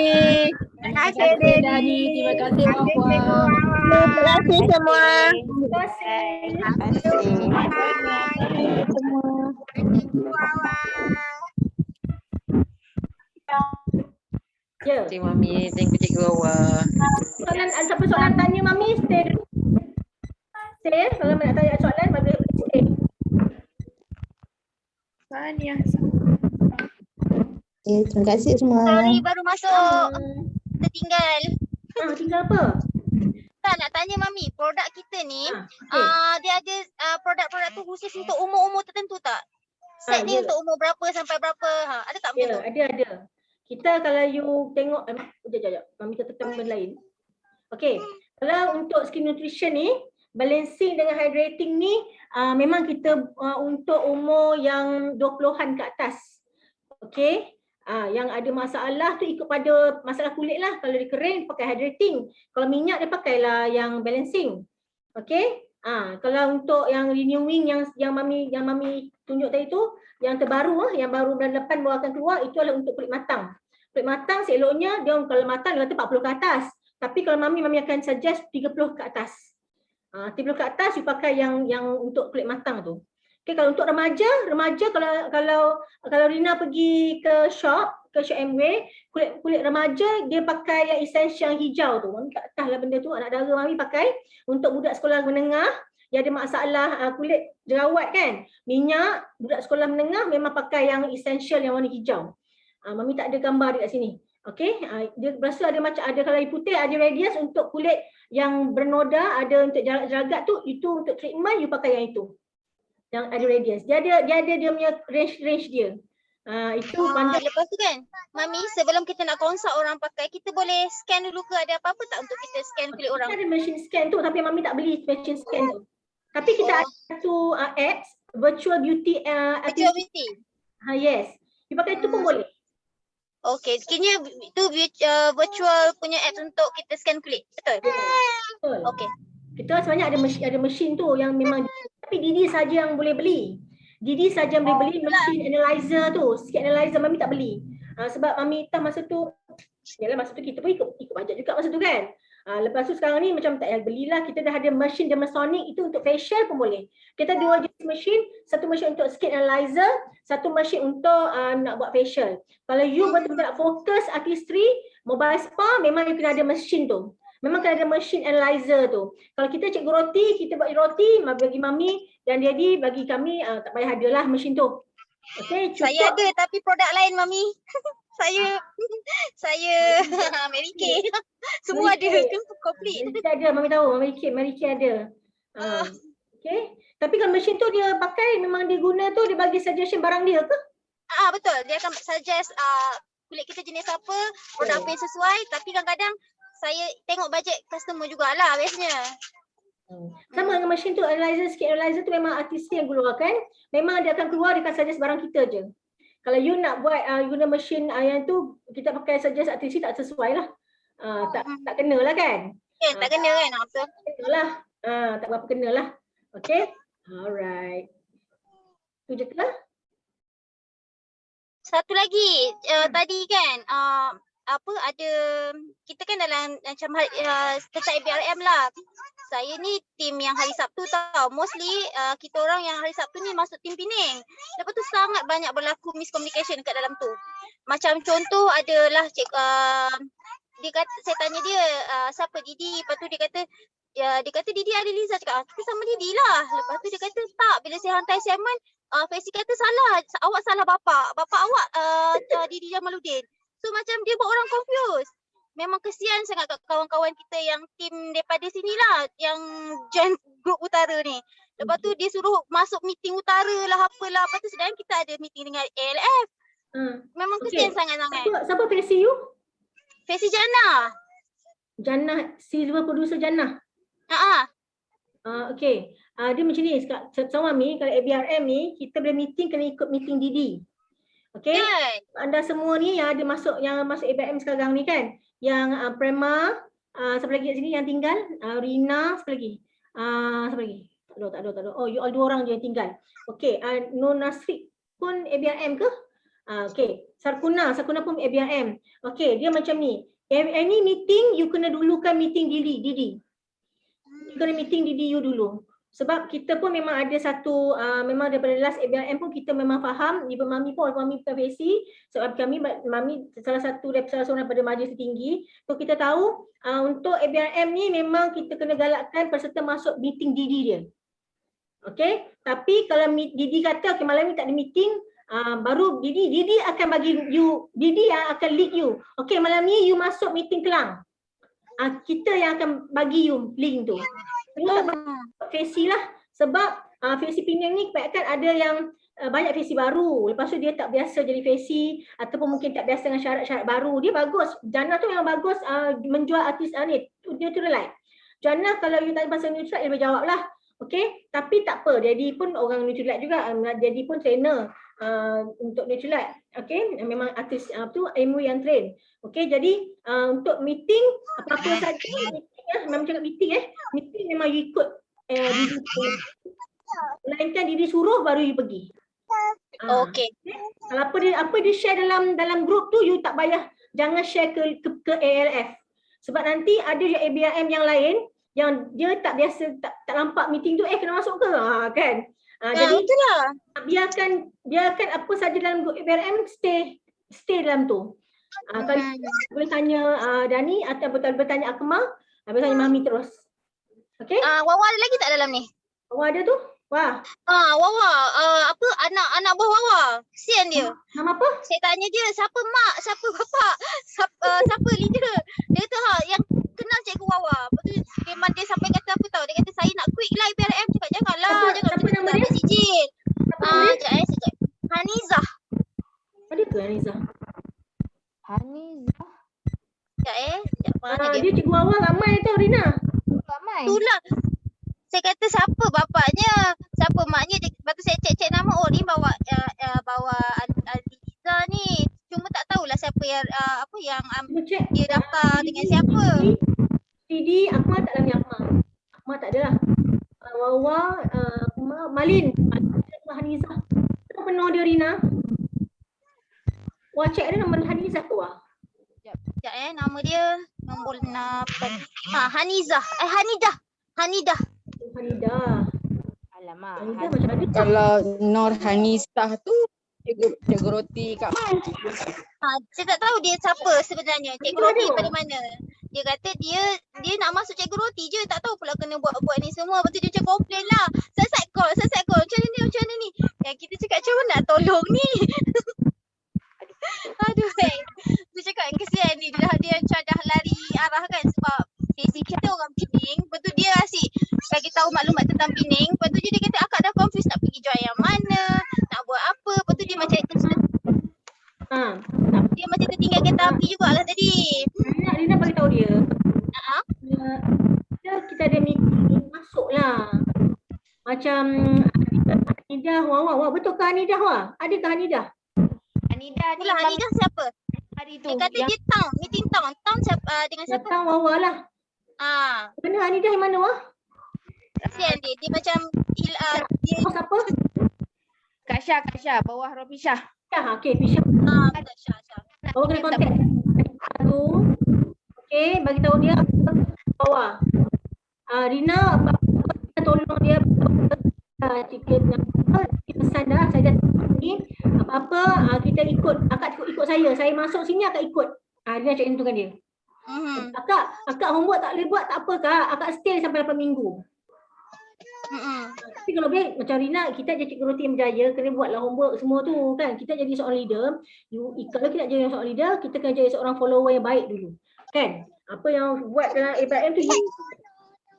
Terima kasih Dani. Terima kasih Wawa. Terima kasih semua. Terima kasih. Terima kasih. Bye. Semua. Wawa. Ya. Terima kasih Mami. Thank you Cikgu Wawa. Siapa soalan tanya Mami, stay dulu. Stay. Kalau nak tanya soalan, Mami stay. Tahniah. Terima kasih semua. Sorry baru masuk. Tertinggal. Tinggal apa? Tak, nak tanya Mami, produk kita ni Okay. dia ada produk-produk tu khusus untuk umur-umur tertentu tak? Set ni ya. untuk umur berapa sampai berapa? Ada tak macam Ya, tu? ada. Kita kalau you tengok, sekejap. Mami tekan benda lain. Okey, kalau untuk skin nutrition ni, balancing dengan hydrating ni memang kita untuk umur yang 20-an ke atas. Okey, yang ada masalah tu ikut pada masalah kulit lah. Kalau dia kering pakai hydrating, kalau minyak dia pakailah yang balancing. Okey, kalau untuk yang renewing yang mami tunjuk tadi tu, yang terbaru yang baru bulan depan baru akan keluar, itu adalah untuk kulit matang. Kulit matang seloknya dia kalau matang dia kata 40 ke atas. Tapi kalau mami akan suggest 30 ke atas. 30 ke atas you pakai yang untuk kulit matang tu. Okey, kalau untuk remaja kalau Rina pergi ke shop Amway, kulit remaja dia pakai yang essential yang hijau tu. Mami tak tahu lah benda tu, anak dara mami pakai untuk budak sekolah menengah yang ada masalah kulit jerawat kan. Minyak budak sekolah menengah memang pakai yang essential yang warna hijau. Mami tak ada gambar dekat sini. Okey, dia berasa ada macam ada kalau putih ada radius untuk kulit yang bernoda, ada untuk jaragat tu, itu untuk treatment you pakai yang itu. Yang ada radius. Dia ada dia punya range dia. Itu pandai. Lepas tu kan, Mami, sebelum kita nak consult orang pakai, kita boleh scan dulu ke ada apa-apa tak untuk kita scan kulit orang? Kita ada machine scan tu tapi Mami tak beli machine scan tu. Tapi kita ada satu apps, virtual beauty Virtual beauty. Yes. You pakai itu pun boleh. Okey, sekiranya itu virtual punya apps untuk kita scan kulit. Betul? Betul. Okey. Kita sebenarnya ada mesin tu yang memang tapi Didi saja yang boleh beli. Didi saja yang boleh beli mesin analyzer tu. Skin analyzer Mami tak beli. Sebab Mami tahu masa tu masa tu kita pun ikut bajet juga masa tu kan. Lepas tu sekarang ni macam tak payah belilah, kita dah ada mesin Dermasonic itu untuk facial pun boleh. Kita dua jenis mesin, satu mesin untuk skin analyzer, satu mesin untuk nak buat facial. Kalau you betul-betul nak fokus artistry, mobile spa, memang you kena ada mesin tu. Memang kena ada mesin analyzer tu. Kalau kita cikgu roti, kita buat roti, bagi Mami dan Daddy, bagi kami tak payah adalah mesin tu. Okay, cukup. Saya ada tapi produk lain Mami. saya Mary Kay. Semua ada komplit. Mary Kay ada, Mami tahu. Mary Kay ada. Okay. Tapi kalau mesin tu dia pakai, memang dia guna tu, dia bagi suggestion barang dia ke? Betul. Dia akan suggest kulit kita jenis apa, produk apa yang sesuai. Tapi kadang-kadang saya tengok bajet customer jugalah biasanya. Sama dengan mesin tu, skin analyzer tu memang artis yang keluarkan. Memang dia akan keluar, dia akan suggest barang kita je. Kalau you nak buat guna mesin yang tu, kita pakai suggest artis tak sesuai lah. Tak kena lah kan? Tak kena kan? Betul. Kena lah. Tak berapa kena lah. Okay? Alright. Tu je ke? Satu lagi, tadi kan ada kita kan dalam macam tentang ABRM lah. Saya ni tim yang hari Sabtu tau. Mostly kita orang yang hari Sabtu ni masuk tim Pening. Lepas tu sangat banyak berlaku miscommunication dekat dalam tu. Macam contoh adalah dia kata, saya tanya dia siapa Didi. Lepas tu dia kata Didi ada Liza. Cakap aku sama Didi lah. Lepas tu dia kata tak, bila saya hantar assignment Faisal kata salah, awak salah bapak awak Didi Jamaluddin. So macam dia buat orang confused. Memang kesian sangat kat kawan-kawan kita yang tim daripada sini lah, yang join grup utara ni. Lepas tu dia suruh masuk meeting utara lah apalah. Lepas tu sedangkan kita ada meeting dengan ALF. Memang kesian sangat-sangat. Siapa versi you? Versi Jannah. Jannah, silver producer Jannah. Okay. Dia macam ni, sama Mami, kalau ABRM ni, kita boleh meeting, kena ikut meeting Didi. Okay? Anda semua ni yang ada masuk ABRM sekarang ni kan, yang Prema, siapa lagi kat sini yang tinggal? Rina, siapa lagi? Tak ada. Oh, you all 2 orang je yang tinggal. Okay, Nur Nasrik pun ABRM ke? Okay, Sarkuna pun ABRM. Okay, dia macam ni. Any meeting, you kena dulukan meeting Didi. You kena meeting Didi you dulu. Sebab kita pun memang ada satu, memang daripada last ABRM pun kita memang faham, Ibu Mami pun, Mami bukan versi, sebab Mami salah seorang daripada majlis tinggi. So kita tahu untuk ABRM ni memang kita kena galakkan peserta masuk meeting Didi dia. Okay, tapi kalau Didi kata okay, malam ni tak ada meeting, baru Didi akan bagi you, Didi yang akan lead you. Okay, malam ni you masuk meeting Kelang. Kita yang akan bagi you link tu. Versi lah, sebab versi Penang ni kebanyakan ada yang banyak fesi baru. Lepas tu dia tak biasa jadi fesi ataupun mungkin tak biasa dengan syarat-syarat baru. Dia bagus. Jannah tu memang bagus menjual artis ni. Dia tu like. Jannah kalau you tanya pasal Nutrilite, dia boleh jawab lah. Okay, tapi tak apa. Daddy pun orang Nutrilite juga. Daddy pun trainer untuk Nutrilite. Okay, memang artis tu MU yang train. Okay, jadi untuk meeting, apa-apa saja meeting memang cakap meeting meeting memang you ikut melainkan diri suruh baru you pergi. Okey. Kalau apa dia share dalam grup tu, you tak payah, jangan share ke ALF. Sebab nanti ada yang ABRM yang lain yang dia tak biasa, tak nampak meeting tu, kena masuk ke? Kan? Jadi itulah. biarkan apa saja dalam grup ABRM stay dalam tu. Kalau boleh tanya Dani atau boleh tanya Akmal, boleh tanya Mami terus. Okey? Wawa ada lagi tak dalam ni? Wawa ada tu? Wah. Wawa, apa anak buah Wawa. Kesian dia. Nama apa? Saya tanya dia, siapa mak, siapa bapak, siapa leader. Dia kata yang kenal Cikgu Wawa. Lepas tu memang dia sampai kata apa tahu. Dia kata saya nak quit lah IPRM. Cakap janganlah. Siapa nama dia? Cicit. Sekejap. Hanizah. Ada ke Hanizah? Hanizah. Sekejap mana dia? Dia Cikgu Wawa ramai tau Rina. Ramai. Itulah. Saya kata siapa bapaknya, siapa maknya. Lepas tu saya cek nama, oh ni bawa Aliza ni. Cuma tak tahulah siapa yang dia daftar dengan siapa. Didi, Akmal tak dalam ni Akmal. Akmal tak ada lah. Wawa, Akmal, Malin. Hanizah. Apa penuh dia Rina? Wah, cek dia nama Hanizah tu lah. Sekejap nama dia nombor 8. Hanizah. Hanidah. Alamak. Hanizah macam ada. Kalau Nur Hanisah tu cikgu roti kat mana? Saya tak tahu dia siapa sebenarnya. Cikgu roti pada mana. Dia kata dia nak masuk cikgu roti je. Tak tahu pula kena buat ni semua. Lepas tu dia macam komplain lah. Selesai call. Macam mana ni? Yang kita cakap macam mana nak tolong ni? Aduh. Dia cakap kesian ni. Dia macam dah lari arah kan. Sebab sesi kita orang Pening. Lepas tu dia asyik bagi tahu maklumat tentang Pening. Lepas tu dia kata akak dah confuse nak pergi join yang mana. Nak buat apa. Lepas tu dia macam dia macam tertinggal kereta api jugalah tadi. Rina bagi tahu dia. Kita ada meeting masuk lah. Macam Hanidah, Wawa. Betul ke Hanidah Wah? Adakah Hanidah? Hanidah ni. Hanidah siapa? Hari tu. Dia kata dia meeting town. Town siapa, dengan siapa? Datang Wawa lah. Benar Hanidah yang mana Wah? Kesian dia. Dia macam dia Siapa? Kak Syah, bawah Robi Syah. Okey, Pisha. Syah. Bawa kena kontak tu. Okey, bagi tahu dia bawah. Rina tolong dia tiket pesan dah saya dah ni apa-apa kita akak ikut saya. Saya masuk sini akak ikut. Rina cakap itu kan dia. Akak homework tak boleh buat tak apa Kak. Akak stay sampai 8 minggu. Tapi kalau boleh macam Rina, kita jadi cikgu roti yang berjaya, kena buatlah homework semua tu kan. Kita jadi seorang leader, kalau kita nak jadi seorang leader, kita kena jadi seorang follower yang baik dulu. Kan? Apa yang buat dalam ABRM tu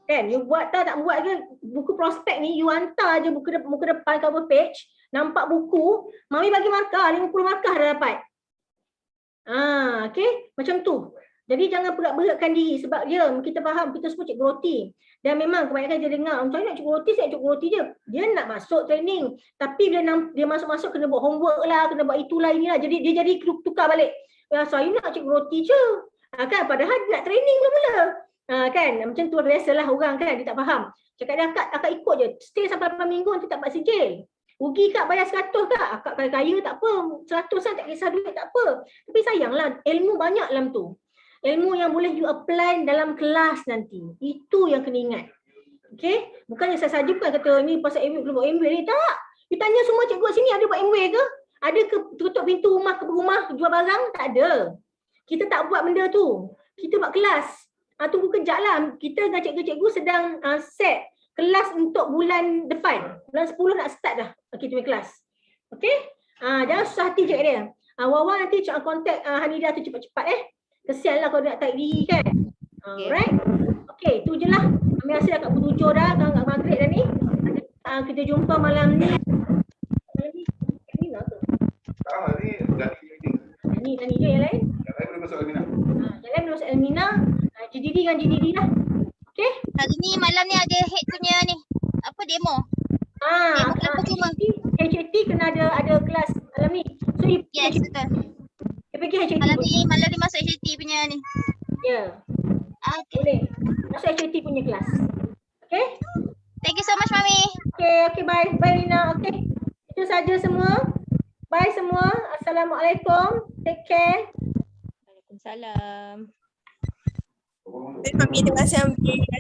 kan, you buat tak buat ke buku prospek ni, you hantar je muka depan cover page, nampak buku, Mami bagi markah, 50 markah dah dapat. Okay, macam tu. Jadi jangan berat-beratkan diri sebab kita faham kita semua cikgu roti. Dan memang kebanyakan dia dengar, macam nak cikgu roti, saya cikgu roti je. Dia nak masuk training. Tapi bila dia masuk-masuk kena buat homework lah, kena buat itulah inilah. Jadi dia jadi tukar balik. Saya nak cikgu roti je. Kan padahal dia nak training mula-mula. Kan macam tu biasalah orang kan, dia tak faham. Cakap dia akak ikut je. Stay sampai 8 minggu nanti tak dapat sijil. Rugi Kak bayar 100 Kak. Akak kaya tak apa. 100 kan tak kisah duit tak apa. Tapi sayanglah ilmu banyak dalam tu. Ilmu yang boleh you apply dalam kelas nanti. Itu yang kena ingat. Okay? Bukannya saya saja bukan kata ni pasal MW belum buat MW ni. Tak. You tanya semua cikgu kat sini ada buat MW ke? Ada ke tutup pintu rumah ke rumah jual barang? Tak ada. Kita tak buat benda tu. Kita buat kelas. Tunggu kejap lah. Kita dengan cikgu-cikgu sedang set kelas untuk bulan depan. Bulan 10 nak start dah. Kita punya kelas. Okay? Jangan susah hati je kat dia. Wawa nanti kontak Hanidah tu cepat-cepat Kesianlah kalau dia nak tarik diri kan. Alright. Okay, tu je lah. Kami rasa dah kat pukul 7 dah. Kat maghrib dah ni. Kita jumpa malam ni. GDD dengan GDD lah. Okay? Hari ni malam ni ada head punya ni. Apa demo? Demo kelapa cuma. HAT kena ada kelas malam ni. So you Yes, betul. pergi HAT. Malam ni masuk HT punya ni. Ya, Okay. boleh. Masuk HAT punya kelas. Okay? Thank you so much, Mami. Okay, bye. Bye Rina. Okay. Itu saja semua. Bye semua. Assalamualaikum. Take care. Waalaikumsalam. Terima kasih.